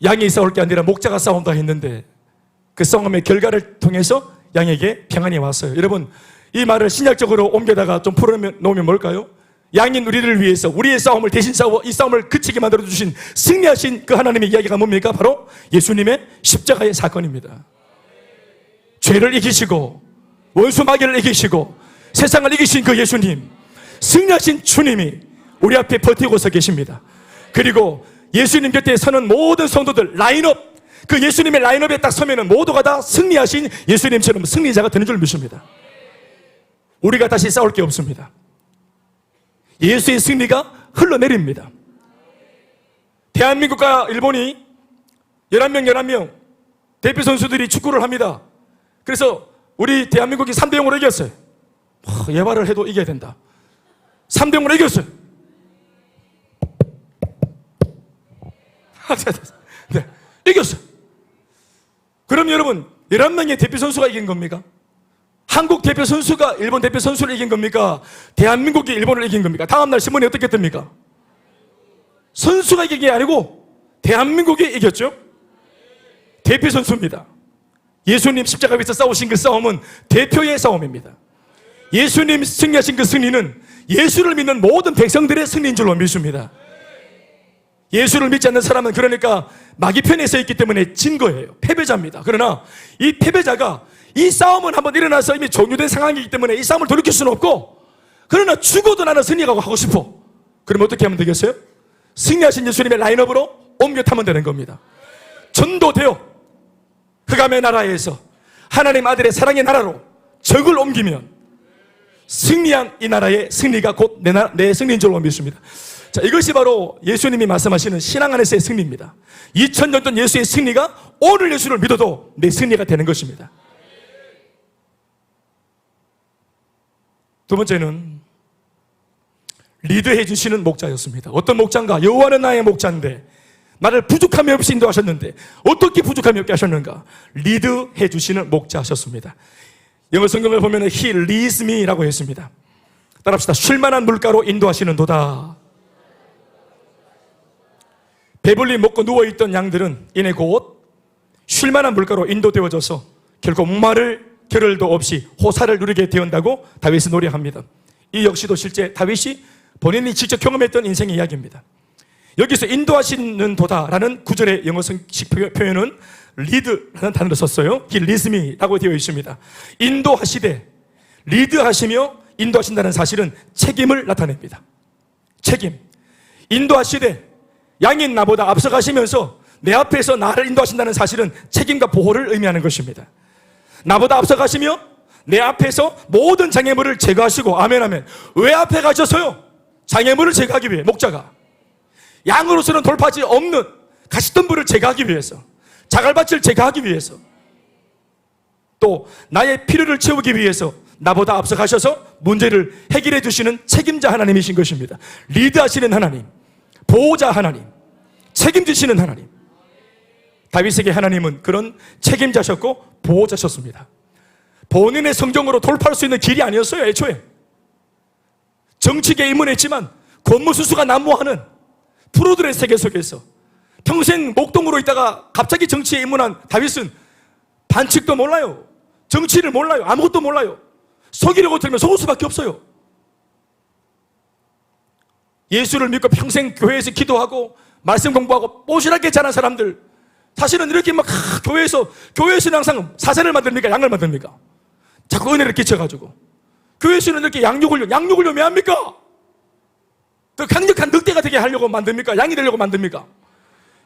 양이 싸울 게 아니라 목자가 싸운다 했는데 그 싸움의 결과를 통해서 양에게 평안이 왔어요. 여러분, 이 말을 신약적으로 옮겨다가 좀 풀어놓으면 뭘까요? 양인 우리를 위해서 우리의 싸움을 대신 싸워 이 싸움을 그치게 만들어주신 승리하신 그 하나님의 이야기가 뭡니까? 바로 예수님의 십자가의 사건입니다. 죄를 이기시고 원수 마귀를 이기시고 세상을 이기신 그 예수님, 승리하신 주님이 우리 앞에 버티고 서 계십니다. 그리고 예수님 곁에 서는 모든 성도들 라인업, 그 예수님의 라인업에 딱 서면은 모두가 다 승리하신 예수님처럼 승리자가 되는 줄 믿습니다. 우리가 다시 싸울 게 없습니다. 예수의 승리가 흘러내립니다. 대한민국과 일본이 11명 대표 선수들이 축구를 합니다. 그래서 우리 대한민국이 3대0으로 이겼어요. 예발을 해도 이겨야 된다. 3대0으로 이겼어요. 네, 이겼어요. 그럼 여러분, 11명의 대표 선수가 이긴 겁니까? 한국 대표 선수가 일본 대표 선수를 이긴 겁니까? 대한민국이 일본을 이긴 겁니까? 다음날 신문에 어떻게 뜹니까? 선수가 이긴 게 아니고 대한민국이 이겼죠? 대표 선수입니다. 예수님 십자가 위에서 싸우신 그 싸움은 대표의 싸움입니다. 예수님 승리하신 그 승리는 예수를 믿는 모든 백성들의 승리인 줄로 믿습니다. 예수를 믿지 않는 사람은 그러니까 마귀 편에 서 있기 때문에 진 거예요. 패배자입니다. 그러나 이 패배자가 이 싸움은 한번 일어나서 이미 종료된 상황이기 때문에 이 싸움을 돌이킬 수는 없고 그러나 죽어도 나는 승리하고 하고 싶어. 그럼 어떻게 하면 되겠어요? 승리하신 예수님의 라인업으로 옮겨 타면 되는 겁니다. 전도되어 흑암의 나라에서 하나님 아들의 사랑의 나라로 적을 옮기면 승리한 이 나라의 승리가 곧 내 승리인 줄 믿습니다. 자, 이것이 바로 예수님이 말씀하시는 신앙 안에서의 승리입니다. 2000년 전 예수의 승리가 오늘 예수를 믿어도 내 승리가 되는 것입니다. 두 번째는 리드해 주시는 목자였습니다. 어떤 목자인가? 여호와는 나의 목자인데 나를 부족함이 없이 인도하셨는데 어떻게 부족함이 없게 하셨는가? 리드해 주시는 목자하셨습니다. 영어 성경을 보면 He leads me라고 했습니다. 따라합시다. 쉴만한 물가로 인도하시는 도다. 배불리 먹고 누워있던 양들은 이내 곧 쉴만한 물가로 인도되어져서 결국 목마를 겨를도 없이 호사를 누리게 되었다고 다윗은 노래합니다. 이 역시도 실제 다윗이 본인이 직접 경험했던 인생의 이야기입니다. 여기서 인도하시는 도다라는 구절의 영어식 표현은 리드라는 단어를 썼어요. He leads me라고 되어 있습니다. 인도하시되 리드하시며 인도하신다는 사실은 책임을 나타냅니다. 책임. 인도하시되 양인 나보다 앞서가시면서 내 앞에서 나를 인도하신다는 사실은 책임과 보호를 의미하는 것입니다. 나보다 앞서가시며 내 앞에서 모든 장애물을 제거하시고 아멘 아멘. 왜 앞에 가셔서요? 장애물을 제거하기 위해 목자가 양으로서는 돌파하지 없는 가시덤불을 제거하기 위해서 자갈밭을 제거하기 위해서 또 나의 필요를 채우기 위해서 나보다 앞서 가셔서 문제를 해결해 주시는 책임자 하나님이신 것입니다. 리드하시는 하나님, 보호자 하나님, 책임지시는 하나님. 다윗에게 하나님은 그런 책임자셨고 보호자셨습니다. 본인의 성경으로 돌파할 수 있는 길이 아니었어요. 애초에 정치계에 입문했지만 권무수수가 난무하는 프로들의 세계 속에서 평생 목동으로 있다가 갑자기 정치에 입문한 다윗은 반칙도 몰라요. 정치를 몰라요. 아무것도 몰라요. 속이려고 들면 속을 수밖에 없어요. 예수를 믿고 평생 교회에서 기도하고 말씀 공부하고 뽀시하게 자란 사람들, 사실은 이렇게 막 교회에서는 항상 사자를 만듭니까? 양을 만듭니까? 자꾸 은혜를 끼쳐가지고 교회에서는 이렇게 양육을 왜 합니까? 더 강력한 늑대가 되게 하려고 만듭니까? 양이 되려고 만듭니까?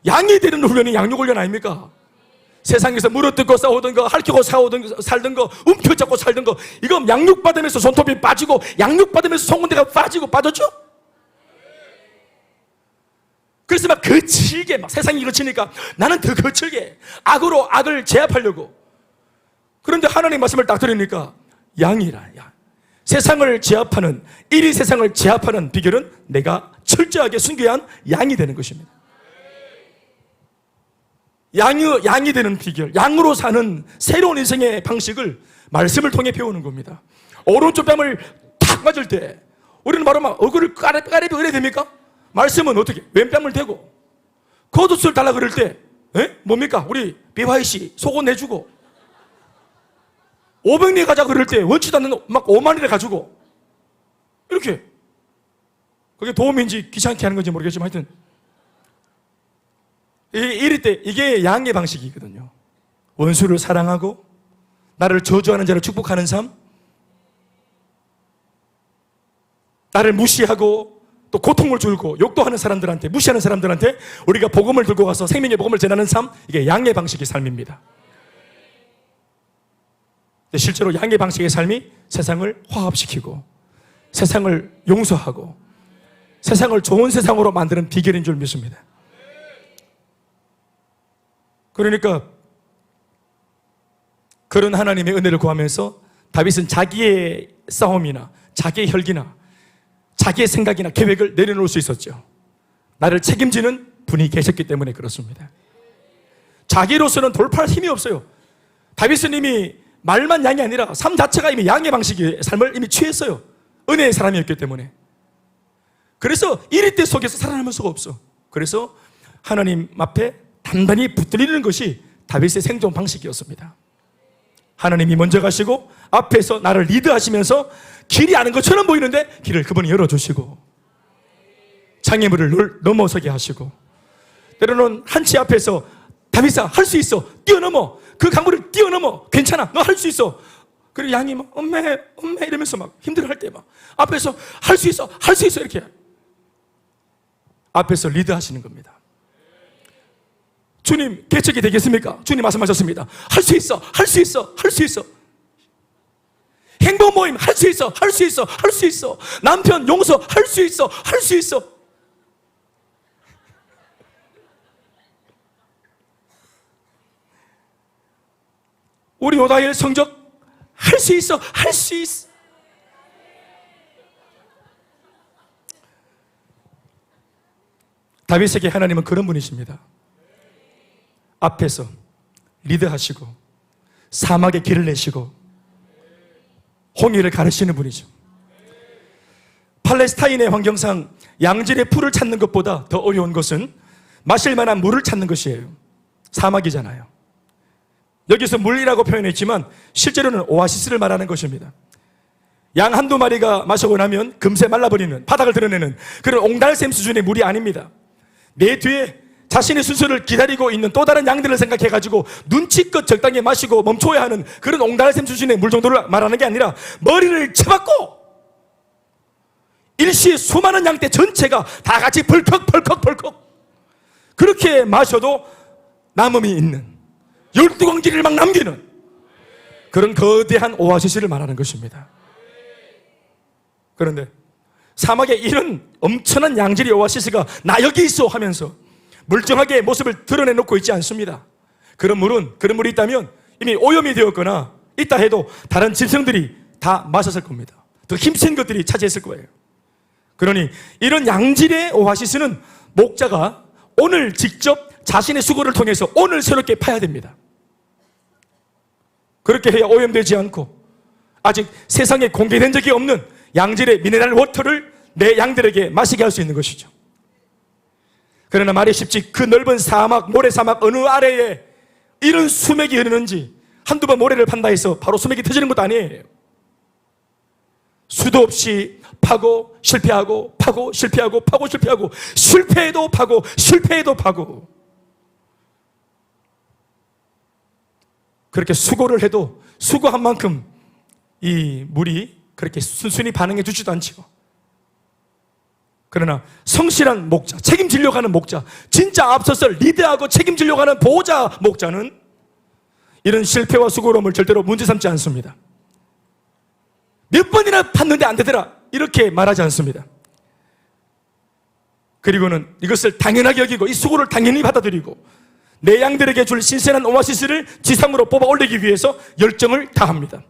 양이 되는 훈련이 양육훈련 아닙니까? 세상에서 물어뜯고 싸우던 거, 핥히고 살던 거, 움켜잡고 살던 거, 이거 양육받으면서 손톱이 빠지고 양육받으면서 송곳니가 빠졌죠? 그래서 막 거칠게 막 세상이 거치니까 나는 더 거칠게 악으로 악을 제압하려고. 그런데 하나님 말씀을 딱 들으니까 양이라. 세상을 제압하는, 이리 세상을 제압하는 비결은 내가 철저하게 순교한 양이 되는 것입니다. 양이 되는 비결, 양으로 사는 새로운 인생의 방식을 말씀을 통해 배우는 겁니다. 오른쪽 뺨을 탁 맞을 때 우리는 바로 막 얼굴을 까레비 이래 됩니까? 말씀은 어떻게? 왼뺨을 대고 겉옷을 달라 그럴 때 뭡니까? 우리 BYC 속옷 내주고 500리 가자 그럴 때 원치도 않는 막 5만리를 가지고 이렇게. 그게 도움인지 귀찮게 하는 건지 모르겠지만 하여튼 이럴 때 이게 양의 방식이거든요. 원수를 사랑하고 나를 저주하는 자를 축복하는 삶, 나를 무시하고 또 고통을 줄고 욕도 하는 사람들한테, 무시하는 사람들한테 우리가 복음을 들고 가서 생명의 복음을 전하는 삶, 이게 양의 방식의 삶입니다. 실제로 양의 방식의 삶이 세상을 화합시키고 세상을 용서하고 세상을 좋은 세상으로 만드는 비결인 줄 믿습니다. 그러니까 그런 하나님의 은혜를 구하면서 다윗은 자기의 싸움이나 자기의 혈기나 자기의 생각이나 계획을 내려놓을 수 있었죠. 나를 책임지는 분이 계셨기 때문에 그렇습니다. 자기로서는 돌파할 힘이 없어요. 다윗은 이미 말만 양이 아니라 삶 자체가 이미 양의 방식의 삶을 이미 취했어요. 은혜의 사람이었기 때문에. 그래서 이리 때 속에서 살아남을 수가 없어. 그래서 하나님 앞에 단단히 붙들리는 것이 다윗의 생존 방식이었습니다. 하나님이 먼저 가시고 앞에서 나를 리드하시면서 길이 아는 것처럼 보이는데 길을 그분이 열어주시고 장애물을 넘어서게 하시고 때로는 한치 앞에서 다윗아 할 수 있어 뛰어넘어 그 강물을 뛰어넘어 괜찮아 너 할 수 있어 그리고 양이 막 엄매 이러면서 막 힘들어할 때 막 앞에서 할 수 있어 이렇게 앞에서 리드하시는 겁니다. 주님 개척이 되겠습니까? 주님 말씀하셨습니다. 할 수 있어. 행복 모임 할 수 있어. 남편 용서 할 수 있어. 우리 요다엘 성적 할 수 있어. 다윗에게 하나님은 그런 분이십니다. 앞에서 리드하시고 사막에 길을 내시고 홍해를 가르치는 분이죠. 팔레스타인의 환경상 양질의 풀을 찾는 것보다 더 어려운 것은 마실 만한 물을 찾는 것이에요. 사막이잖아요. 여기서 물이라고 표현했지만 실제로는 오아시스를 말하는 것입니다. 양 한두 마리가 마시고 나면 금세 말라버리는, 바닥을 드러내는 그런 옹달샘 수준의 물이 아닙니다. 내 뒤에 자신의 순서를 기다리고 있는 또 다른 양들을 생각해가지고 눈치껏 적당히 마시고 멈춰야 하는 그런 옹달샘 수준의 물 정도를 말하는 게 아니라 머리를 쳐박고 일시에 수많은 양떼 전체가 다 같이 벌컥 그렇게 마셔도 남음이 있는 12광지를 막 남기는 그런 거대한 오아시스를 말하는 것입니다. 그런데 사막에 이런 엄청난 양질의 오아시스가 나 여기 있어 하면서 멀쩡하게 모습을 드러내놓고 있지 않습니다. 그런 물이 있다면 이미 오염이 되었거나 있다 해도 다른 짐승들이 다 마셨을 겁니다. 더 힘센 것들이 차지했을 거예요. 그러니 이런 양질의 오아시스는 목자가 오늘 직접 자신의 수고를 통해서 오늘 새롭게 파야 됩니다. 그렇게 해야 오염되지 않고 아직 세상에 공개된 적이 없는 양질의 미네랄 워터를 내 양들에게 마시게 할 수 있는 것이죠. 그러나 말이 쉽지 그 넓은 사막, 모래사막 어느 아래에 이런 수맥이 흐르는지 한두 번 모래를 판다 해서 바로 수맥이 터지는 것도 아니에요. 수도 없이 파고 실패하고 파고 실패하고 파고 실패하고 실패해도 파고 실패해도 파고 그렇게 수고를 해도 수고한 만큼 이 물이 그렇게 순순히 반응해 주지도 않죠. 그러나 성실한 목자, 책임지려고 하는 목자, 진짜 앞서서 리드하고 책임지려고 하는 보호자 목자는 이런 실패와 수고로움을 절대로 문제 삼지 않습니다. 몇 번이나 팠는데 안 되더라 이렇게 말하지 않습니다. 그리고는 이것을 당연하게 여기고 이 수고를 당연히 받아들이고 내 양들에게 줄 신선한 오아시스를 지상으로 뽑아 올리기 위해서 열정을 다합니다.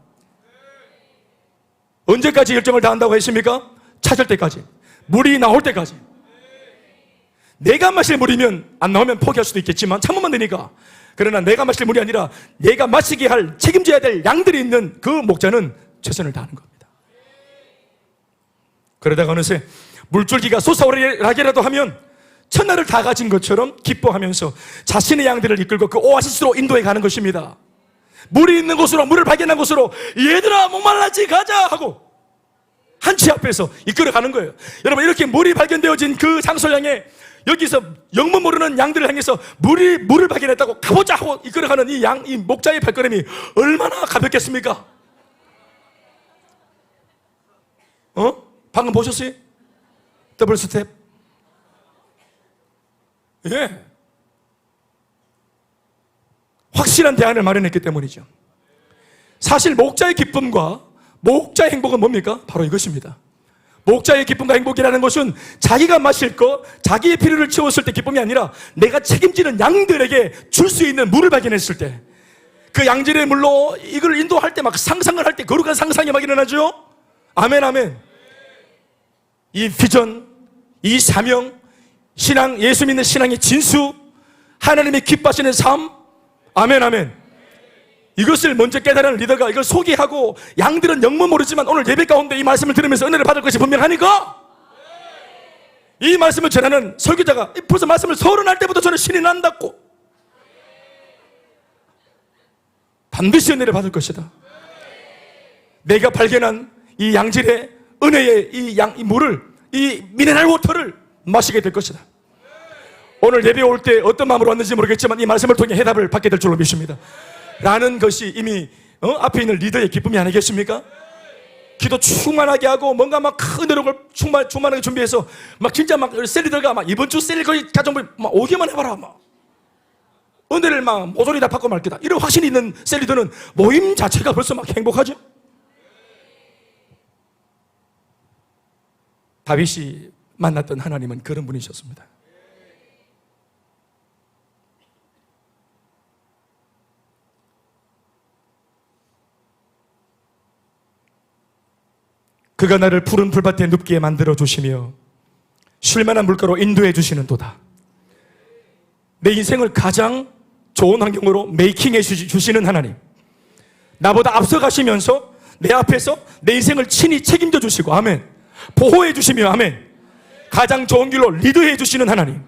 언제까지 열정을 다한다고 했습니까? 찾을 때까지, 물이 나올 때까지. 내가 마실 물이면 안 나오면 포기할 수도 있겠지만 참으면 되니까. 그러나 내가 마실 물이 아니라 내가 마시게 할, 책임져야 될 양들이 있는 그 목자는 최선을 다하는 겁니다. 그러다가 어느새 물줄기가 솟아오르기라도 하면 천하를 다 가진 것처럼 기뻐하면서 자신의 양들을 이끌고 그 오아시스로 인도해 가는 것입니다. 물이 있는 곳으로, 물을 발견한 곳으로 얘들아 목말랐지 가자 하고 한치 앞에서 이끌어 가는 거예요. 여러분, 이렇게 물이 발견되어진 그 장소를 향해 여기서 영문 모르는 양들을 향해서 물을 발견했다고 가보자 하고 이끌어가는 이 목자의 발걸음이 얼마나 가볍겠습니까? 방금 보셨어요? 더블 스텝. 예. 확실한 대안을 마련했기 때문이죠. 사실 목자의 기쁨과 목자의 행복은 뭡니까? 바로 이것입니다. 목자의 기쁨과 행복이라는 것은 자기가 마실 것, 자기의 필요를 채웠을 때 기쁨이 아니라 내가 책임지는 양들에게 줄 수 있는 물을 발견했을 때, 그 양질의 물로 이걸 인도할 때 막 상상을 할 때 거룩한 상상이 막 일어나죠. 아멘, 아멘. 이 비전, 이 사명, 신앙, 예수 믿는 신앙의 진수, 하나님이 기뻐하시는 삶, 아멘, 아멘. 이것을 먼저 깨달은 리더가 이걸 소개하고, 양들은 영문 모르지만 오늘 예배 가운데 이 말씀을 들으면서 은혜를 받을 것이 분명하니까 이 말씀을 전하는 설교자가 벌써 말씀을 서론할 때부터 저는 신이 난다고, 반드시 은혜를 받을 것이다. 내가 발견한 이 양질의 은혜의 이 물을, 이 미네랄 워터를 마시게 될 것이다. 오늘 예배 올 때 어떤 마음으로 왔는지 모르겠지만 이 말씀을 통해 해답을 받게 될 줄로 믿습니다. 라는 것이 이미 앞에 있는 리더의 기쁨이 아니겠습니까? 기도 충만하게 하고 뭔가 막 큰 노력을 충만하게 준비해서 막 진짜 막 셀리더가 막 이번 주 셀리 거의 가정부 막 오기만 해봐라 막 은혜를 막 모조리 다 받고 말 거다 이런 확신이 있는 셀리더는 모임 자체가 벌써 막 행복하죠. 다윗이 만났던 하나님은 그런 분이셨습니다. 그가 나를 푸른 풀밭에 눕게 만들어 주시며 쉴만한 물가로 인도해 주시는 도다. 내 인생을 가장 좋은 환경으로 메이킹해 주시는 하나님, 나보다 앞서가시면서 내 앞에서 내 인생을 친히 책임져 주시고 아멘, 보호해 주시며 아멘, 가장 좋은 길로 리드해 주시는 하나님.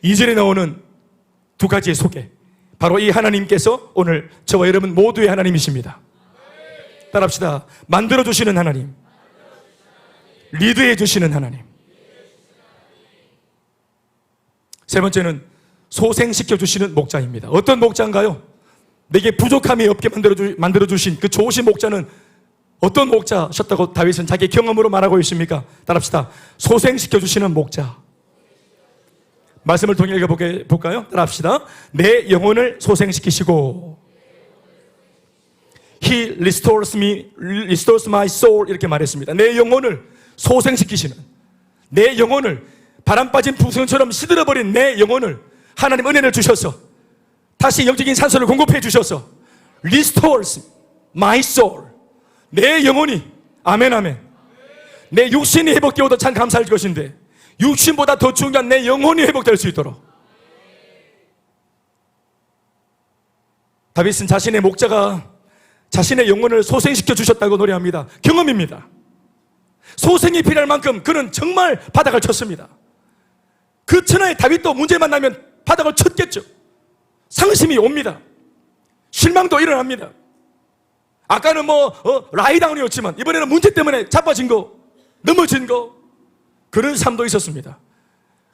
2절에 나오는 두 가지의 소개, 바로 이 하나님께서 오늘 저와 여러분 모두의 하나님이십니다. 따라합시다. 만들어주시는 하나님, 리드해 주시는 하나님. 세 번째는 소생시켜 주시는 목자입니다. 어떤 목자인가요? 내게 부족함이 없게 만들어주신 그 좋으신 목자는 어떤 목자셨다고 다윗은 자기 경험으로 말하고 있습니까? 따라합시다. 소생시켜 주시는 목자. 말씀을 통해 읽어볼까요? 따라합시다. 내 영혼을 소생시키시고 He restores my soul 이렇게 말했습니다. 내 영혼을 소생시키시는, 내 영혼을 바람 빠진 풍선처럼 시들어버린 내 영혼을 하나님 은혜를 주셔서 다시 영적인 산소를 공급해 주셔서 restores my soul, 내 영혼이 아멘 아멘, 내 육신이 회복되어도 참 감사할 것인데 육신보다 더 중요한 내 영혼이 회복될 수 있도록 다윗은 자신의 목자가 자신의 영혼을 소생시켜 주셨다고 노래합니다. 경험입니다. 소생이 필요할 만큼 그는 정말 바닥을 쳤습니다. 그 천하의 다윗도 문제 만나면 바닥을 쳤겠죠. 상심이 옵니다. 실망도 일어납니다. 아까는 라이다운이었지만 이번에는 문제 때문에 자빠진 거, 넘어진 거, 그런 삶도 있었습니다.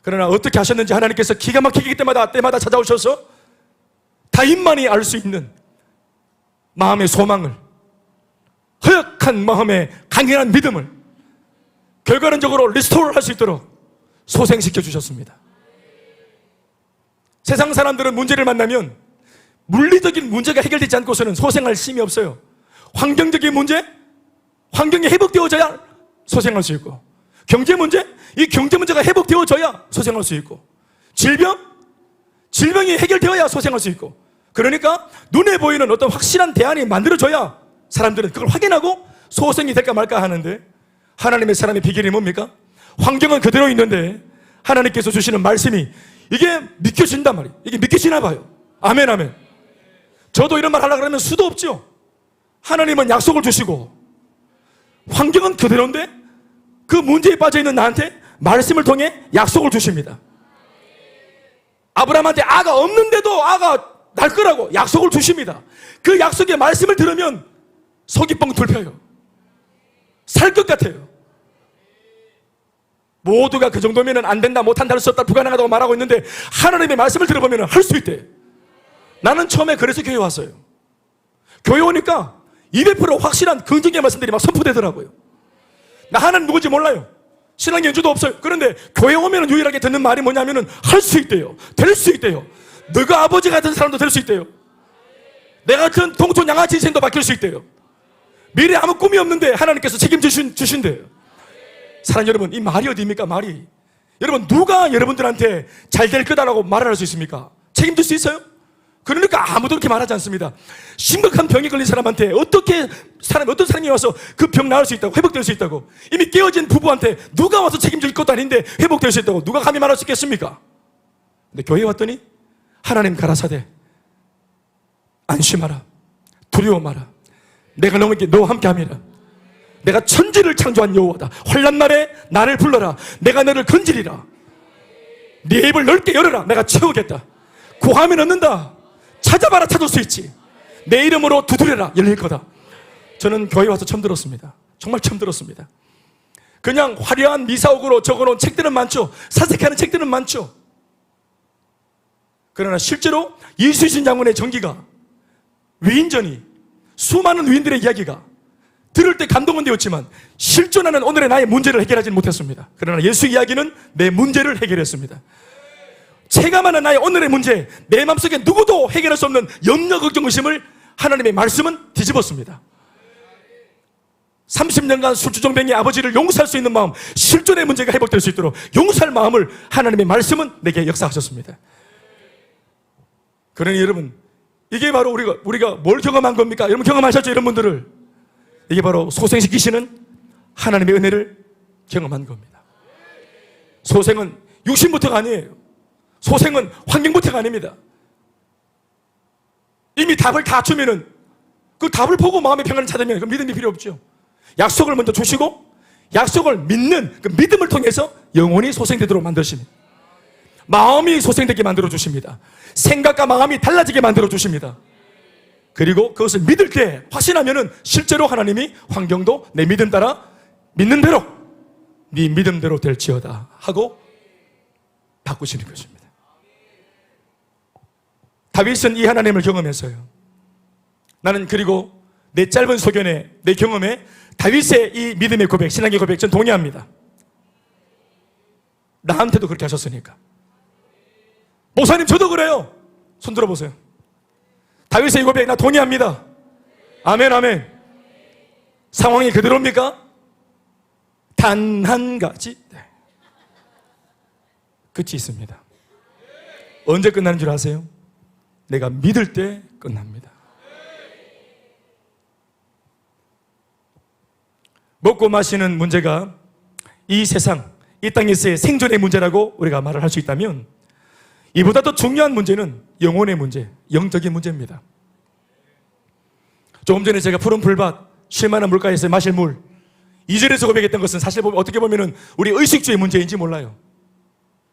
그러나 어떻게 하셨는지 하나님께서 기가 막히게 때마다 찾아오셔서 다윗만이 알 수 있는 마음의 소망을, 허약한 마음의 강인한 믿음을 결과론적으로 리스토어를 할 수 있도록 소생시켜 주셨습니다. 세상 사람들은 문제를 만나면 물리적인 문제가 해결되지 않고서는 소생할 힘이 없어요. 환경적인 문제, 환경이 회복되어져야 소생할 수 있고, 경제 문제, 이 경제 문제가 회복되어져야 소생할 수 있고, 질병이 해결되어야 소생할 수 있고, 그러니까 눈에 보이는 어떤 확실한 대안이 만들어져야 사람들은 그걸 확인하고 소생이 될까 말까 하는데, 하나님의 사람의 비결이 뭡니까? 환경은 그대로 있는데 하나님께서 주시는 말씀이 이게 믿겨진단 말이에요. 이게 믿겨지나 봐요. 아멘 아멘. 저도 이런 말 하려고 그러면 수도 없죠. 하나님은 약속을 주시고 환경은 그대로인데 그 문제에 빠져있는 나한테 말씀을 통해 약속을 주십니다. 아브라함한테 아가 없는데도 아가 날 거라고 약속을 주십니다. 그 약속의 말씀을 들으면 속이 뻥 뚫혀요. 살 것 같아요. 모두가 그 정도면 안 된다, 못한다, 할 수 없다, 불가능하다고 말하고 있는데 하나님의 말씀을 들어보면 할 수 있대. 나는 처음에 그래서 교회 왔어요. 교회 오니까 200% 확실한 긍정의 말씀들이 막 선포되더라고요. 나 하나님 누군지 몰라요. 신앙 연주도 없어요. 그런데 교회 오면 유일하게 듣는 말이 뭐냐면은 할 수 있대요. 될 수 있대요. 너가 아버지 같은 사람도 될 수 있대요. 내가 같은 동촌 양아치 인생도 바뀔 수 있대요. 미래에 아무 꿈이 없는데 하나님께서 책임주신대요. 사랑하는 여러분, 이 말이 어디입니까? 말이. 여러분, 누가 여러분들한테 잘 될 거다라고 말을 할 수 있습니까? 책임질 수 있어요? 그러니까 아무도 그렇게 말하지 않습니다. 심각한 병에 걸린 사람한테 어떤 사람이 와서 그 병 나을 수 있다고, 회복될 수 있다고, 이미 깨어진 부부한테 누가 와서 책임질 것도 아닌데 회복될 수 있다고 누가 감히 말할 수 있겠습니까? 근데 교회에 왔더니 하나님 가라사대 안심하라, 두려워 마라, 내가 너와 함께 함이라. 내가 천지를 창조한 여호와다. 환난 날에 나를 불러라. 내가 너를 건지리라. 네 입을 넓게 열어라. 내가 채우겠다. 구하면 얻는다. 찾아봐라. 찾을 수 있지. 내 이름으로 두드려라. 열릴 거다. 저는 교회 와서 처음 들었습니다. 정말 처음 들었습니다. 그냥 화려한 미사옥으로 적어놓은 책들은 많죠. 사색하는 책들은 많죠. 그러나 실제로 이수신 장군의 전기가, 위인전이 수많은 위인들의 이야기가 들을 때 감동은 되었지만 실존하는 오늘의 나의 문제를 해결하지는 못했습니다. 그러나 예수 이야기는 내 문제를 해결했습니다. 체감하는 나의 오늘의 문제, 내 마음속에 누구도 해결할 수 없는 염려, 걱정, 의심을 하나님의 말씀은 뒤집었습니다. 30년간 술주정뱅이 아버지를 용서할 수 있는 마음, 실존의 문제가 회복될 수 있도록 용서할 마음을 하나님의 말씀은 내게 역사하셨습니다. 그러니 여러분, 이게 바로 우리가 뭘 경험한 겁니까? 여러분 경험하셨죠? 이런 분들을. 이게 바로 소생시키시는 하나님의 은혜를 경험한 겁니다. 소생은 육신부터가 아니에요. 소생은 환경부터가 아닙니다. 이미 답을 다 주면은 그 답을 보고 마음의 평안을 찾으면 그 믿음이 필요 없죠. 약속을 먼저 주시고 약속을 믿는 그 믿음을 통해서 영혼이 소생되도록 만드십니다. 마음이 소생되게 만들어 주십니다. 생각과 마음이 달라지게 만들어 주십니다. 그리고 그것을 믿을 때 확신하면은 실제로 하나님이 환경도 내 믿음 따라 믿는 대로 네 믿음대로 될지어다 하고 바꾸시는 것입니다. 다윗은 이 하나님을 경험해서요. 나는 그리고 내 짧은 소견에 내 경험에 다윗의 이 믿음의 고백, 신앙의 고백 전 동의합니다. 나한테도 그렇게 하셨으니까. 목사님 저도 그래요. 손 들어보세요. 다윗의 이 고백 나 동의합니다. 아멘 아멘. 상황이 그대로입니까? 단 한 가지 끝이 있습니다. 언제 끝나는 줄 아세요? 내가 믿을 때 끝납니다. 먹고 마시는 문제가 이 세상, 이 땅에서의 생존의 문제라고 우리가 말을 할 수 있다면 이보다 더 중요한 문제는 영혼의 문제, 영적인 문제입니다. 조금 전에 제가 푸른 풀밭, 쉴만한 물가에서 마실 물 2절에서 고백했던 것은 사실 어떻게 보면 우리 의식주의 문제인지 몰라요.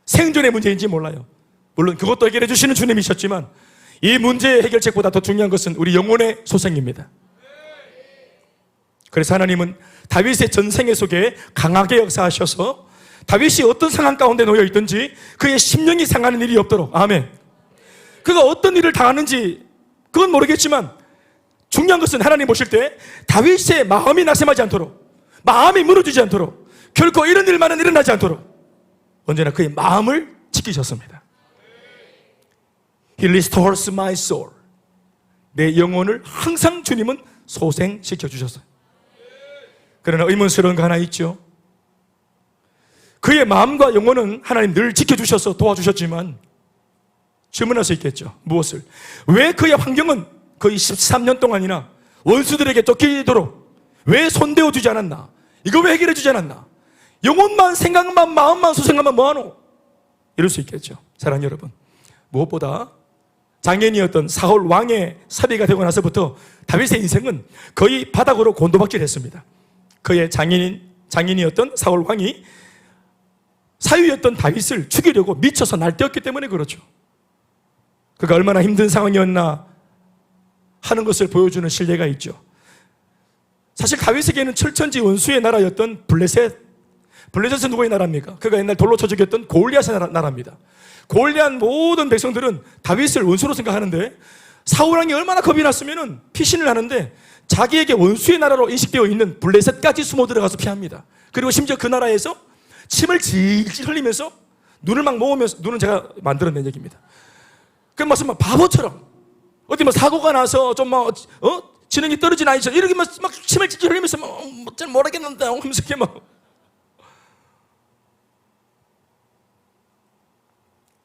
생존의 문제인지 몰라요. 물론 그것도 해결해 주시는 주님이셨지만 이 문제의 해결책보다 더 중요한 것은 우리 영혼의 소생입니다. 그래서 하나님은 다윗의 전생애 속에 강하게 역사하셔서 다윗이 어떤 상황 가운데 놓여 있든지 그의 심령이 상하는 일이 없도록, 아멘. 그가 어떤 일을 당하는지 그건 모르겠지만 중요한 것은 하나님 보실 때 다윗의 마음이 낙심하지 않도록, 마음이 무너지지 않도록, 결코 이런 일만은 일어나지 않도록 언제나 그의 마음을 지키셨습니다. He restores my soul. 내 영혼을 항상 주님은 소생시켜 주셨어요. 그러나 의문스러운 거 하나 있죠. 그의 마음과 영혼은 하나님 늘 지켜주셔서 도와주셨지만 질문할 수 있겠죠. 무엇을? 왜 그의 환경은 거의 13년 동안이나 원수들에게 쫓기도록 왜 손대어 주지 않았나? 이거 왜 해결해 주지 않았나? 영혼만, 생각만, 마음만, 소생각만 뭐하노? 이럴 수 있겠죠. 사랑하는 여러분, 무엇보다 장인이었던 사울 왕의 사비가 되고 나서부터 다윗의 인생은 거의 바닥으로 곤도박질했습니다. 그의 장인이었던 사울 왕이 사위였던 다윗을 죽이려고 미쳐서 날뛰었기 때문에 그렇죠. 그가 얼마나 힘든 상황이었나 하는 것을 보여주는 신뢰가 있죠. 사실 다윗에게는 철천지 원수의 나라였던 블레셋은 누구의 나라입니까? 그가 옛날 돌로 쳐 죽였던 골리앗의 나라입니다. 골리앗 모든 백성들은 다윗을 원수로 생각하는데 사울 왕이 얼마나 겁이 났으면 피신을 하는데 자기에게 원수의 나라로 인식되어 있는 블레셋까지 숨어 들어가서 피합니다. 그리고 심지어 그 나라에서 침을 질질 흘리면서 눈을 막 모으면서, 눈은 제가 만들어낸 얘기입니다. 그 무슨 막 바보처럼 어디 뭐 사고가 나서 좀 막 지능이 떨어진 아이처럼 이렇게 막 침을 질질 흘리면서 잘 모르겠는데 하면서 이렇게 막.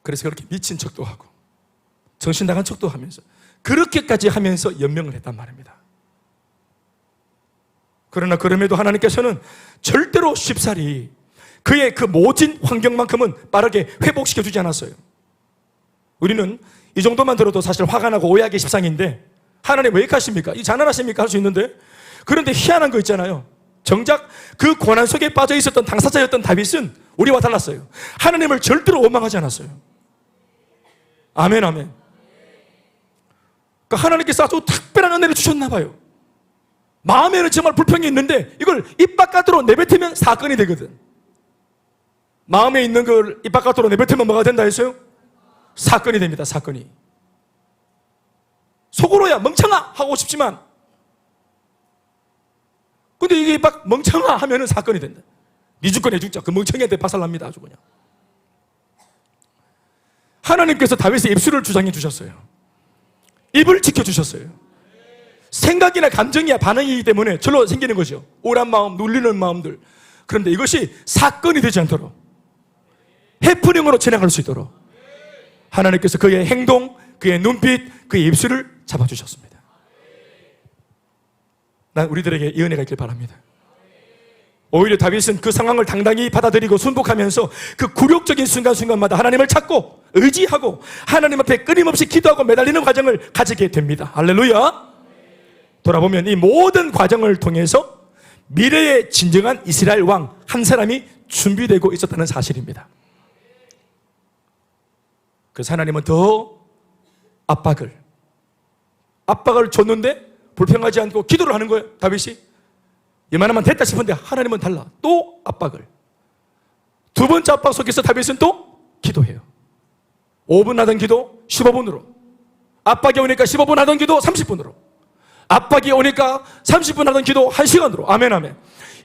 그래서 그렇게 미친 척도 하고 정신 나간 척도 하면서 그렇게까지 하면서 연명을 했단 말입니다. 그러나 그럼에도 하나님께서는 절대로 쉽사리 그의 그 모진 환경만큼은 빠르게 회복시켜 주지 않았어요. 우리는 이 정도만 들어도 사실 화가 나고 오해하기 십상인데 하나님 왜 이렇게 하십니까? 이 장난하십니까? 할 수 있는데 그런데 희한한 거 있잖아요. 정작 그 고난 속에 빠져 있었던 당사자였던 다윗은 우리와 달랐어요. 하나님을 절대로 원망하지 않았어요. 아멘 아멘. 그러니까 하나님께서 아주 특별한 은혜를 주셨나 봐요. 마음에는 정말 불평이 있는데 이걸 입 바깥으로 내뱉으면 사건이 되거든. 마음에 있는 걸 입 바깥으로 내뱉으면 뭐가 된다 했어요? 사건이 됩니다. 사건이. 속으로야 멍청아 하고 싶지만 근데 이게 막 멍청아 하면은 사건이 된다. 네 주권에 죽자. 그 멍청이한테 박살납니다. 아주 그냥. 하나님께서 다윗의 입술을 주장해 주셨어요. 입을 지켜주셨어요. 생각이나 감정이야 반응이기 때문에 절로 생기는 거죠. 오란 마음, 눌리는 마음들. 그런데 이것이 사건이 되지 않도록 해프닝으로 진행할 수 있도록 하나님께서 그의 행동, 그의 눈빛, 그의 입술을 잡아주셨습니다. 난 우리들에게 이 은혜가 있길 바랍니다. 오히려 다윗은 그 상황을 당당히 받아들이고 순복하면서 그 굴욕적인 순간순간마다 하나님을 찾고 의지하고 하나님 앞에 끊임없이 기도하고 매달리는 과정을 가지게 됩니다. 할렐루야. 돌아보면 이 모든 과정을 통해서 미래의 진정한 이스라엘 왕 한 사람이 준비되고 있었다는 사실입니다. 그래서 하나님은 더 압박을 줬는데 불평하지 않고 기도를 하는 거예요. 다윗이 이만하면 됐다 싶은데 하나님은 달라. 또 압박을. 두 번째 압박 속에서 다윗은 또 기도해요. 5분 하던 기도 15분으로, 압박이 오니까 15분 하던 기도 30분으로, 압박이 오니까 30분 하던 기도 1시간으로. 아멘 아멘.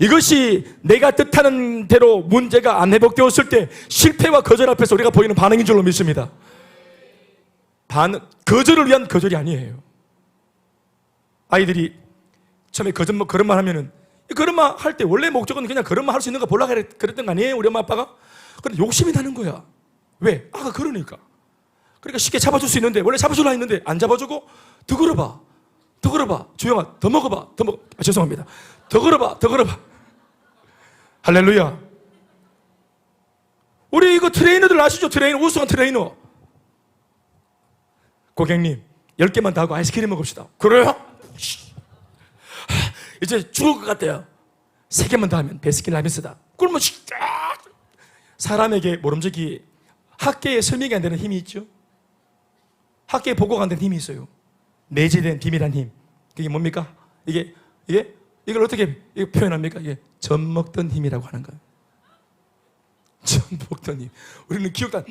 이것이 내가 뜻하는 대로 문제가 안 회복되었을 때 실패와 거절 앞에서 우리가 보이는 반응인 줄로 믿습니다. 거절을 위한 거절이 아니에요. 아이들이 처음에 그런 말 하면은, 그런 말 할 때 원래 목적은 그냥 그런 말 할 수 있는 거 보려고 그랬던 거 아니에요? 우리 엄마 아빠가? 그런데 욕심이 나는 거야. 왜? 아가 그러니까. 그러니까 쉽게 잡아줄 수 있는데, 원래 잡아주려 했는데 안 잡아주고 더 걸어봐. 주영아 더 먹어봐. 죄송합니다. 더 걸어봐. 할렐루야. 우리 이거 트레이너들 아시죠? 우수한 트레이너. 고객님 10개만 더 하고 아이스크림 먹읍시다. 그래요? 이제 죽을 것 같아요. 3개만 더 하면 베스킨라빈스다. 그러면 사람에게 모름지기 학계에 설명이 안 되는 힘이 있죠. 학계에 보고가 안 되는 힘이 있어요. 내재된 비밀한 힘. 그게 뭡니까? 이걸 어떻게 표현합니까? 이게 젖 먹던 힘이라고 하는 거예요. 젖 먹던 힘. 우리는 기억다.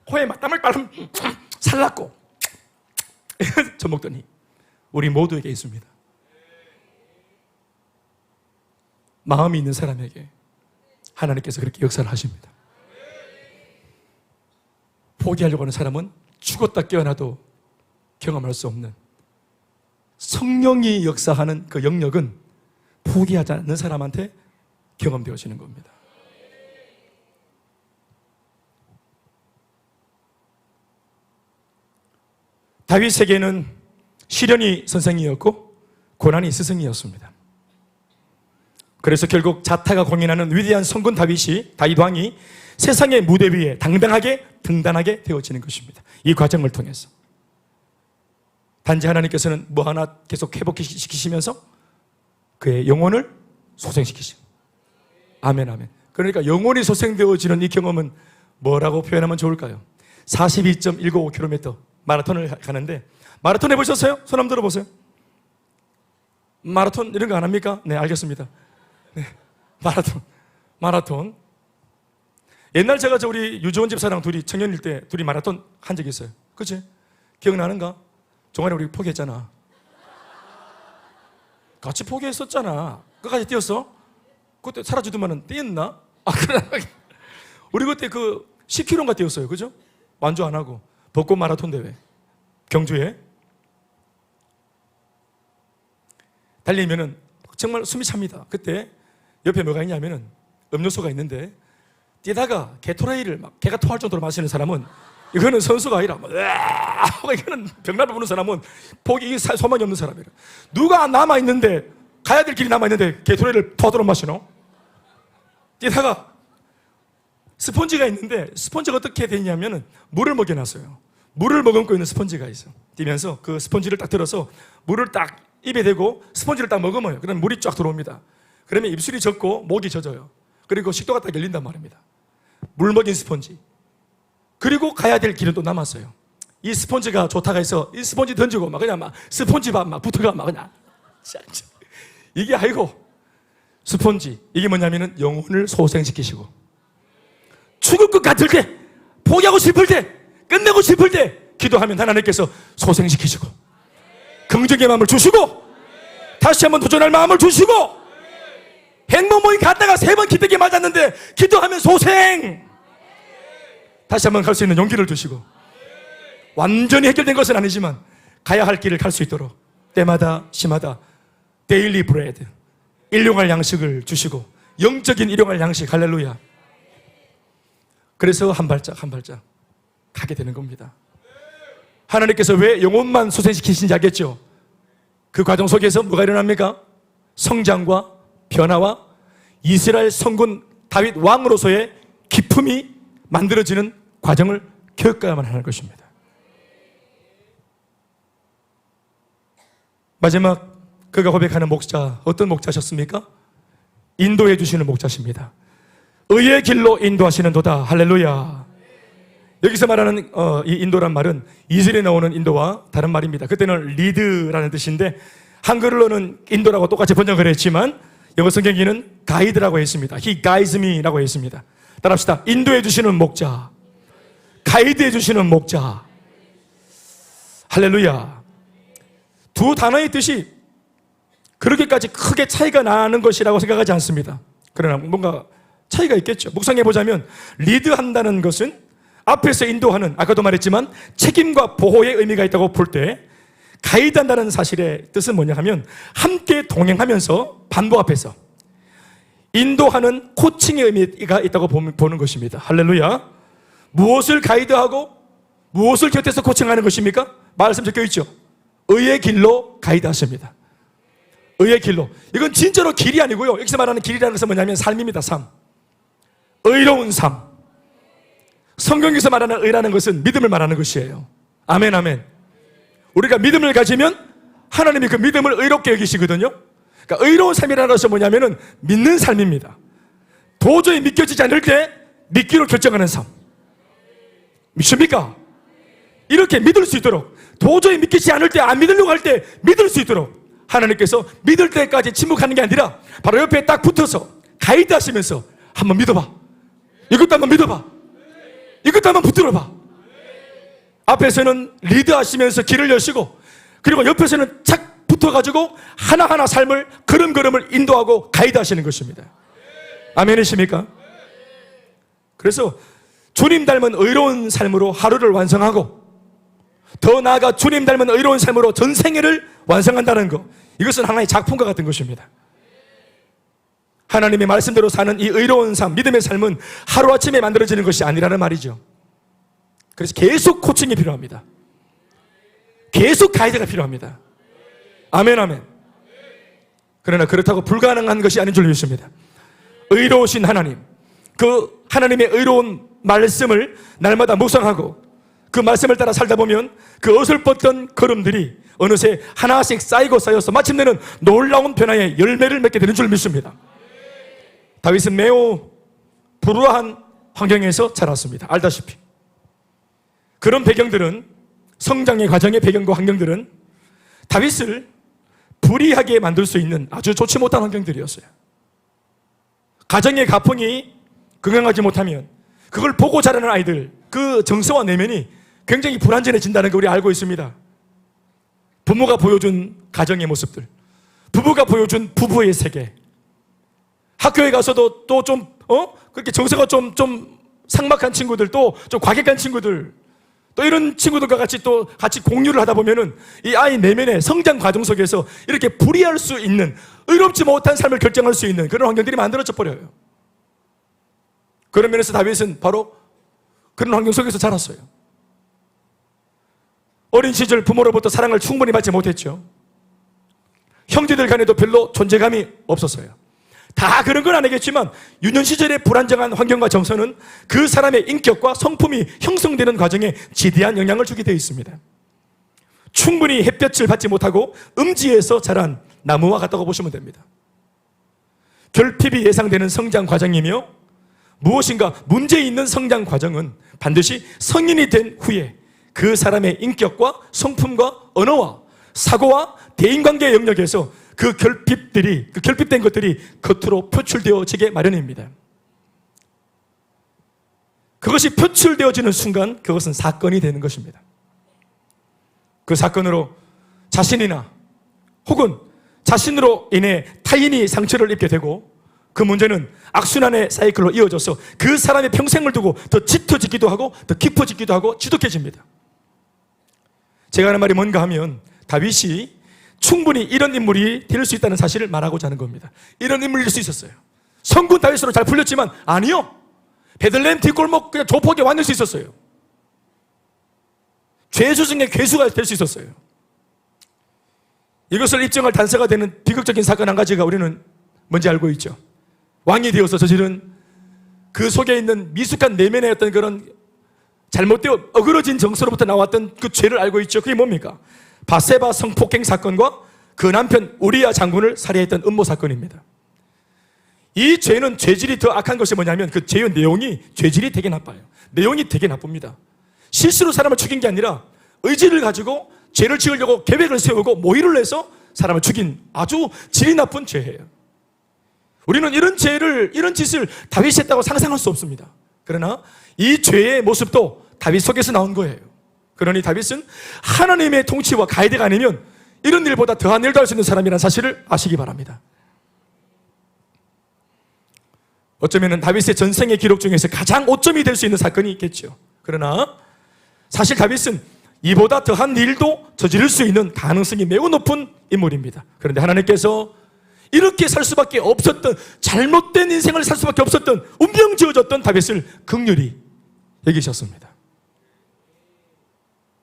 코에 막 땀을 빨면 살랐고 젖 먹던 힘. 우리 모두에게 있습니다. 마음이 있는 사람에게 하나님께서 그렇게 역사를 하십니다. 포기하려고 하는 사람은 죽었다 깨어나도 경험할 수 없는 성령이 역사하는 그 영역은 포기하지 않는 사람한테 경험되어지는 겁니다. 다윗에게는 시련이 선생이었고 고난이 스승이었습니다. 그래서 결국 자타가 공인하는 위대한 성군 다윗 왕이 세상의 무대 위에 당당하게 등단하게 되어지는 것입니다. 이 과정을 통해서 단지 하나님께서는 뭐 하나 계속 회복시키시면서 그의 영혼을 소생시키시고, 아멘. 그러니까 영혼이 소생되어지는 이 경험은 뭐라고 표현하면 좋을까요? 42.195km 마라톤을 가는데, 마라톤 해보셨어요? 손 한번 들어보세요. 마라톤 이런 거 안 합니까? 네, 알겠습니다. 네, 마라톤. 옛날 제가 우리 유지원 집사랑 둘이 청년일 때 둘이 마라톤 한 적이 있어요. 그치? 기억나는가? 종아리 우리 포기했잖아. 같이 포기했었잖아. 끝까지 뛰었어? 그때 사라지더만은 뛰었나? 그래. 우리 그때 10km인가 뛰었어요. 그죠? 완주 안 하고. 벚꽃 마라톤 대회. 경주에. 달리면은 정말 숨이 찹니다. 그때 옆에 뭐가 있냐면은 음료수가 있는데 뛰다가 게토레이를 개가 토할 정도로 마시는 사람은 이거는 선수가 아니라 이거는 병나발 부는 사람은 소망이 없는 사람이라. 누가 남아있는데 가야 될 길이 남아있는데 게토레이를 토하도록 마시노? 뛰다가 스펀지가 있는데 스펀지가 어떻게 되냐면은 물을 먹여놨어요. 물을 머금고 있는 스펀지가 있어. 뛰면서 그 스펀지를 딱 들어서 물을 딱 입에 대고 스펀지를 딱 머금어요. 그러면 물이 쫙 들어옵니다. 그러면 입술이 젖고 목이 젖어요. 그리고 식도가 딱 열린단 말입니다. 물 먹인 스펀지. 그리고 가야 될 길은 또 남았어요. 이 스펀지가 좋다가 해서 이 스펀지 던지고 그냥 스펀지밥 붙어가 그냥 이게 아니고 스펀지 이게 뭐냐면은 영혼을 소생시키시고 죽을 것 같을 때 포기하고 싶을 때 끝내고 싶을 때 기도하면 하나님께서 소생시키시고 긍정의 마음을 주시고 다시 한번 도전할 마음을 주시고, 행복 모임 갔다가 3번 기대기 맞았는데 기도하면 소생, 다시 한번 갈 수 있는 용기를 주시고, 완전히 해결된 것은 아니지만 가야 할 길을 갈 수 있도록 때마다 시마다 데일리 브레드, 일용할 양식을 주시고, 영적인 일용할 양식, 할렐루야. 그래서 한 발짝 한 발짝 가게 되는 겁니다. 하나님께서 왜 영혼만 소생시키신지 알겠죠? 그 과정 속에서 뭐가 일어납니까? 성장과 변화와 이스라엘 성군 다윗 왕으로서의 기품이 만들어지는 과정을 겪어야만 하는 것입니다. 마지막 그가 고백하는 목자, 어떤 목자셨습니까? 인도해 주시는 목자십니다. 의의 길로 인도하시는 도다. 할렐루야. 여기서 말하는 이 인도란 말은 2절에 나오는 인도와 다른 말입니다. 그때는 리드라는 뜻인데 한글로는 인도라고 똑같이 번역을 했지만 영어 성경에는 가이드라고 했습니다. He guides me라고 했습니다. 따라합시다. 인도해 주시는 목자, 가이드해 주시는 목자. 할렐루야. 두 단어의 뜻이 그렇게까지 크게 차이가 나는 것이라고 생각하지 않습니다. 그러나 뭔가 차이가 있겠죠. 묵상해 보자면 리드한다는 것은 앞에서 인도하는, 아까도 말했지만 책임과 보호의 의미가 있다고 볼 때, 가이드한다는 사실의 뜻은 뭐냐 하면 함께 동행하면서 반복 앞에서 인도하는 코칭의 의미가 있다고 보는 것입니다. 할렐루야. 무엇을 가이드하고 무엇을 곁에서 코칭하는 것입니까? 말씀 적혀 있죠. 의의 길로 가이드하십니다. 의의 길로. 이건 진짜로 길이 아니고요. 여기서 말하는 길이라는 것은 뭐냐면 삶입니다. 삶. 의로운 삶. 성경에서 말하는 의라는 것은 믿음을 말하는 것이에요. 아멘, 아멘. 우리가 믿음을 가지면 하나님이 그 믿음을 의롭게 여기시거든요. 그러니까 의로운 삶이라는 것은 뭐냐면은 믿는 삶입니다. 도저히 믿겨지지 않을 때 믿기로 결정하는 삶. 믿습니까? 이렇게 믿을 수 있도록, 도저히 믿기지 않을 때, 안 믿으려고 할 때 믿을 수 있도록 하나님께서 믿을 때까지 침묵하는 게 아니라 바로 옆에 딱 붙어서 가이드 하시면서 한번 믿어봐. 이것도 한번 믿어봐. 이것도 한번 붙들어봐. 앞에서는 리드하시면서 길을 여시고, 그리고 옆에서는 착 붙어가지고 하나하나 삶을 걸음걸음을 인도하고 가이드 하시는 것입니다. 아멘이십니까? 그래서 주님 닮은 의로운 삶으로 하루를 완성하고, 더 나아가 주님 닮은 의로운 삶으로 전생애를 완성한다는 것, 이것은 하나의 작품과 같은 것입니다. 하나님의 말씀대로 사는 이 의로운 삶, 믿음의 삶은 하루아침에 만들어지는 것이 아니라는 말이죠. 그래서 계속 코칭이 필요합니다. 계속 가이드가 필요합니다. 아멘, 아멘. 그러나 그렇다고 불가능한 것이 아닌 줄 믿습니다. 의로우신 하나님, 그 하나님의 의로운 말씀을 날마다 묵상하고 그 말씀을 따라 살다 보면 그 어설펐던 걸음들이 어느새 하나씩 쌓이고 쌓여서 마침내는 놀라운 변화의 열매를 맺게 되는 줄 믿습니다. 다윗은 매우 불우한 환경에서 자랐습니다. 알다시피 그런 배경들은, 성장의 과정의 배경과 환경들은 다윗을 불이하게 만들 수 있는 아주 좋지 못한 환경들이었어요. 가정의 가풍이 건강하지 못하면 그걸 보고 자라는 아이들, 그 정서와 내면이 굉장히 불안전해진다는 걸 우리 알고 있습니다. 부모가 보여준 가정의 모습들, 부부가 보여준 부부의 세계, 학교에 가서도 또 좀 그렇게 정서가 좀 삭막한 친구들, 또 좀 과격한 친구들, 또 이런 친구들과 같이 공유를 하다 보면은 이 아이 내면의 성장 과정 속에서 이렇게 불이할 수 있는, 의롭지 못한 삶을 결정할 수 있는 그런 환경들이 만들어져 버려요. 그런 면에서 다윗은 바로 그런 환경 속에서 자랐어요. 어린 시절 부모로부터 사랑을 충분히 받지 못했죠. 형제들 간에도 별로 존재감이 없었어요. 다 그런 건 아니겠지만 유년 시절의 불안정한 환경과 정서는 그 사람의 인격과 성품이 형성되는 과정에 지대한 영향을 주게 되어 있습니다. 충분히 햇볕을 받지 못하고 음지에서 자란 나무와 같다고 보시면 됩니다. 결핍이 예상되는 성장 과정이며, 무엇인가 문제 있는 성장 과정은 반드시 성인이 된 후에 그 사람의 인격과 성품과 언어와 사고와 대인관계 영역에서 그 결핍된 것들이 겉으로 표출되어지게 마련입니다. 그것이 표출되어지는 순간 그것은 사건이 되는 것입니다. 그 사건으로 자신이나 혹은 자신으로 인해 타인이 상처를 입게 되고 그 문제는 악순환의 사이클로 이어져서 그 사람의 평생을 두고 더 짙어지기도 하고 더 깊어지기도 하고 지독해집니다. 제가 하는 말이 뭔가 하면 다윗이 충분히 이런 인물이 될 수 있다는 사실을 말하고자 하는 겁니다. 이런 인물일 수 있었어요. 성군 다윗으로 잘 풀렸지만 아니요. 베들레헴 뒷골목 그냥 조폭에 왔을 수 있었어요. 죄수 중에 괴수가 될 수 있었어요. 이것을 입증할 단서가 되는 비극적인 사건 한 가지가 우리는 뭔지 알고 있죠. 왕이 되어서 저지른 그 속에 있는 미숙한 내면의 어떤 그런 잘못되어 어그러진 정서로부터 나왔던 그 죄를 알고 있죠. 그게 뭡니까? 바세바 성폭행 사건과 그 남편 우리야 장군을 살해했던 음모 사건입니다. 이 죄는 죄질이 더 악한 것이 뭐냐면 그 죄의 내용이 죄질이 되게 나빠요. 내용이 되게 나쁩니다. 실수로 사람을 죽인 게 아니라 의지를 가지고 죄를 지으려고 계획을 세우고 모의를 해서 사람을 죽인 아주 질이 나쁜 죄예요. 우리는 이런 죄를, 이런 짓을 다윗이 했다고 상상할 수 없습니다. 그러나 이 죄의 모습도 다윗 속에서 나온 거예요. 그러니 다윗은 하나님의 통치와 가이드가 아니면 이런 일보다 더한 일도 할 수 있는 사람이라는 사실을 아시기 바랍니다. 어쩌면 다윗의 전생의 기록 중에서 가장 오점이 될 수 있는 사건이 있겠죠. 그러나 사실 다윗은 이보다 더한 일도 저지를 수 있는 가능성이 매우 높은 인물입니다. 그런데 하나님께서 이렇게 살 수밖에 없었던, 잘못된 인생을 살 수밖에 없었던, 운명 지어졌던 다윗을 긍휼히 여기셨습니다.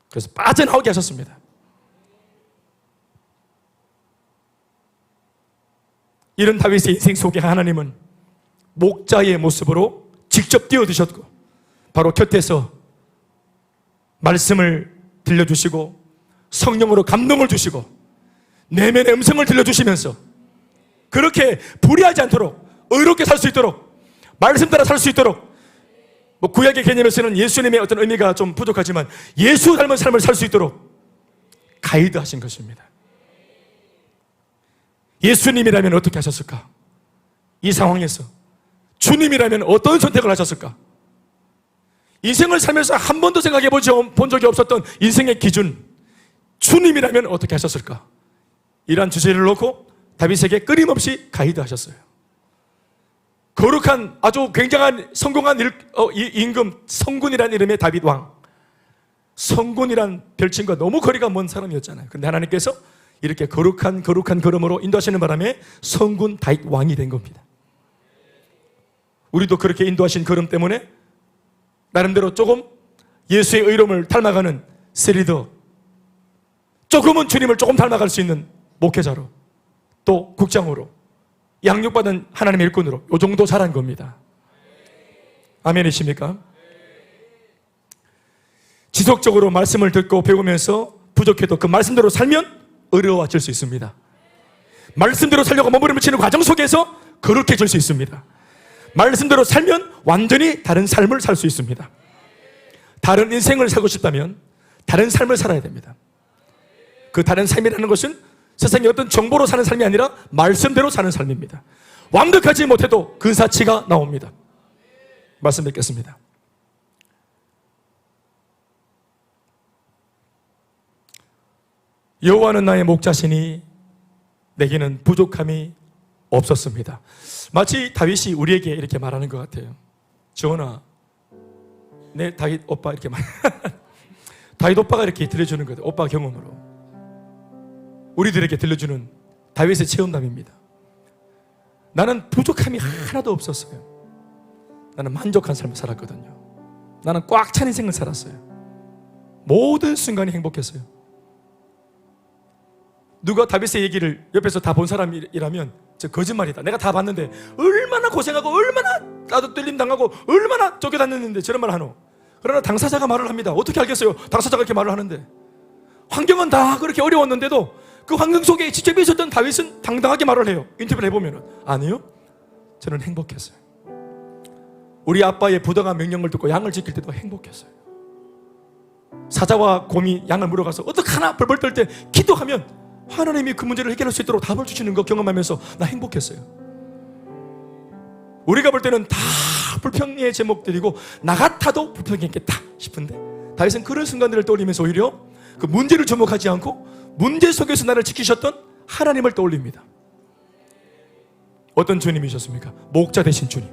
그래서 빠져나오게 하셨습니다. 이런 다윗의 인생 속에 하나님은 목자의 모습으로 직접 뛰어드셨고 바로 곁에서 말씀을 들려주시고 성령으로 감동을 주시고 내면의 음성을 들려주시면서 그렇게 불의하지 않도록 의롭게 살 수 있도록 말씀 따라 살 수 있도록 구약의 개념에서는 예수님의 어떤 의미가 좀 부족하지만 예수 닮은 삶을 살 수 있도록 가이드 하신 것입니다. 예수님이라면 어떻게 하셨을까? 이 상황에서 주님이라면 어떤 선택을 하셨을까? 인생을 살면서 한 번도 생각해 본 적이 없었던 인생의 기준, 주님이라면 어떻게 하셨을까? 이러한 주제를 놓고 다윗에게 끊임없이 가이드 하셨어요. 거룩한 아주 굉장한 성공한 임금 성군이라는 이름의 다윗 왕. 성군이란 별칭과 너무 거리가 먼 사람이었잖아요. 그런데 하나님께서 이렇게 거룩한 걸음으로 인도하시는 바람에 성군 다윗 왕이 된 겁니다. 우리도 그렇게 인도하신 걸음 때문에 나름대로 조금 예수의 의로움을 닮아가는 세리더, 조금은 주님을 조금 닮아갈 수 있는 목회자로, 또 국장으로, 양육받은 하나님의 일꾼으로 이 정도 자란 겁니다. 아멘이십니까? 지속적으로 말씀을 듣고 배우면서 부족해도 그 말씀대로 살면 어려워질 수 있습니다. 말씀대로 살려고 몸부림을 치는 과정 속에서 거룩해질 수 있습니다. 말씀대로 살면 완전히 다른 삶을 살 수 있습니다. 다른 인생을 살고 싶다면 다른 삶을 살아야 됩니다. 그 다른 삶이라는 것은 세상의 어떤 정보로 사는 삶이 아니라 말씀대로 사는 삶입니다. 완벽하지 못해도 근사치가 나옵니다. 말씀 뵙겠습니다. 여호와는 나의 목자시니 내게는 부족함이 없었습니다. 마치 다윗이 우리에게 이렇게 말하는 것 같아요. 지원아, 내 다윗 오빠 이렇게 말. 다윗 오빠가 이렇게 들려주는 거예요. 오빠 경험으로 우리들에게 들려주는 다윗의 체험담입니다. 나는 부족함이 하나도 없었어요. 나는 만족한 삶을 살았거든요. 나는 꽉 찬 인생을 살았어요. 모든 순간이 행복했어요. 누가 다윗의 얘기를 옆에서 다 본 사람이라면 저 거짓말이다. 내가 다 봤는데 얼마나 고생하고 얼마나 나도 떨림 당하고 얼마나 쫓겨다녔는데 저런 말 하노. 그러나 당사자가 말을 합니다. 어떻게 알겠어요? 당사자가 이렇게 말을 하는데. 환경은 다 그렇게 어려웠는데도 그 환경 속에 직접 있었던 다윗은 당당하게 말을 해요. 인터뷰를 해보면 아니요, 저는 행복했어요. 우리 아빠의 부당한 명령을 듣고 양을 지킬 때도 행복했어요. 사자와 곰이 양을 물어가서 어떡하나 벌벌 떨 때 기도하면 하나님이 그 문제를 해결할 수 있도록 답을 주시는 거 경험하면서 나 행복했어요. 우리가 볼 때는 다 불평의 제목들이고 나 같아도 불평했겠다 싶은데 다윗은 그런 순간들을 떠올리면서 오히려 그 문제를 주목하지 않고 문제 속에서 나를 지키셨던 하나님을 떠올립니다. 어떤 주님이셨습니까? 목자 되신 주님,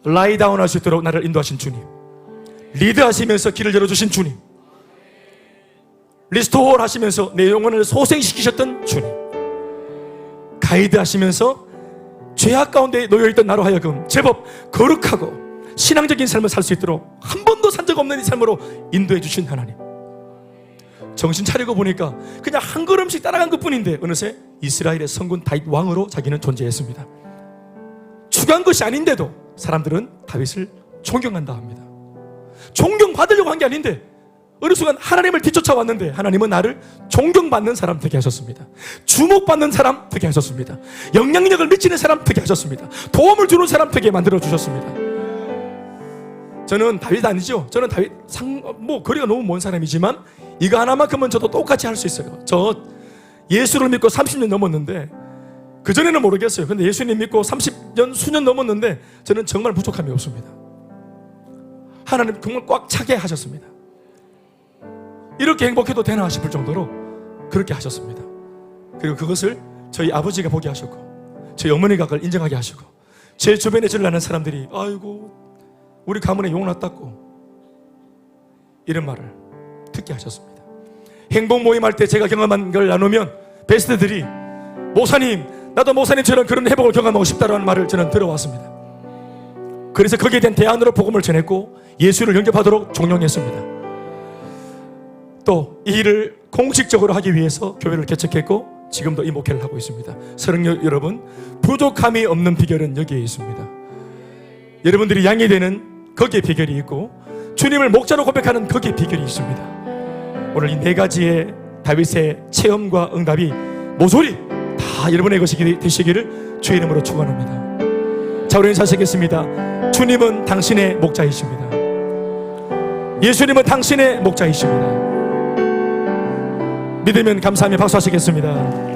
라이다운 할 수 있도록 나를 인도하신 주님, 리드하시면서 길을 열어주신 주님, 리스토어 하시면서 내 영혼을 소생시키셨던 주님, 가이드 하시면서 죄악 가운데 놓여있던 나로 하여금 제법 거룩하고 신앙적인 삶을 살 수 있도록 한 번도 산 적 없는 이 삶으로 인도해 주신 하나님. 정신 차리고 보니까 그냥 한 걸음씩 따라간 것뿐인데 어느새 이스라엘의 성군 다윗 왕으로 자기는 존재했습니다. 추구한 것이 아닌데도 사람들은 다윗을 존경한다 합니다. 존경받으려고 한 게 아닌데 어느 순간 하나님을 뒤쫓아왔는데 하나님은 나를 존경받는 사람 되게 하셨습니다. 주목받는 사람 되게 하셨습니다. 영향력을 미치는 사람 되게 하셨습니다. 도움을 주는 사람 되게 만들어 주셨습니다. 저는 다윗 아니죠. 저는 다윗 거리가 너무 먼 사람이지만 이거 하나만큼은 저도 똑같이 할 수 있어요. 저 예수를 믿고 30년 넘었는데 그전에는 모르겠어요. 근데 예수님 믿고 30년 수년 넘었는데 저는 정말 부족함이 없습니다. 하나님 정말 꽉 차게 하셨습니다. 이렇게 행복해도 되나 싶을 정도로 그렇게 하셨습니다. 그리고 그것을 저희 아버지가 보게 하셨고 저희 어머니가 그걸 인정하게 하시고 제 주변에 저를 아는 사람들이 아이고 우리 가문에 용 났다고 이런 말을 듣게 하셨습니다. 행복 모임할 때 제가 경험한 걸 나누면 베스트들이 목사님 나도 목사님처럼 그런 회복을 경험하고 싶다라는 말을 저는 들어왔습니다. 그래서 거기에 대한 대안으로 복음을 전했고 예수를 영접하도록 종용했습니다. 또 이 일을 공식적으로 하기 위해서 교회를 개척했고 지금도 이 목회를 하고 있습니다. 사랑하는 여러분, 부족함이 없는 비결은 여기에 있습니다. 여러분들이 양이 되는 거기에 비결이 있고 주님을 목자로 고백하는 거기에 비결이 있습니다. 오늘 이 네 가지의 다윗의 체험과 응답이 모조리 다 여러분의 것이 되시기를 주의 이름으로 축원합니다. 자, 우리 인사하시겠습니다. 주님은 당신의 목자이십니다. 예수님은 당신의 목자이십니다. 믿으면 감사하며 박수하시겠습니다.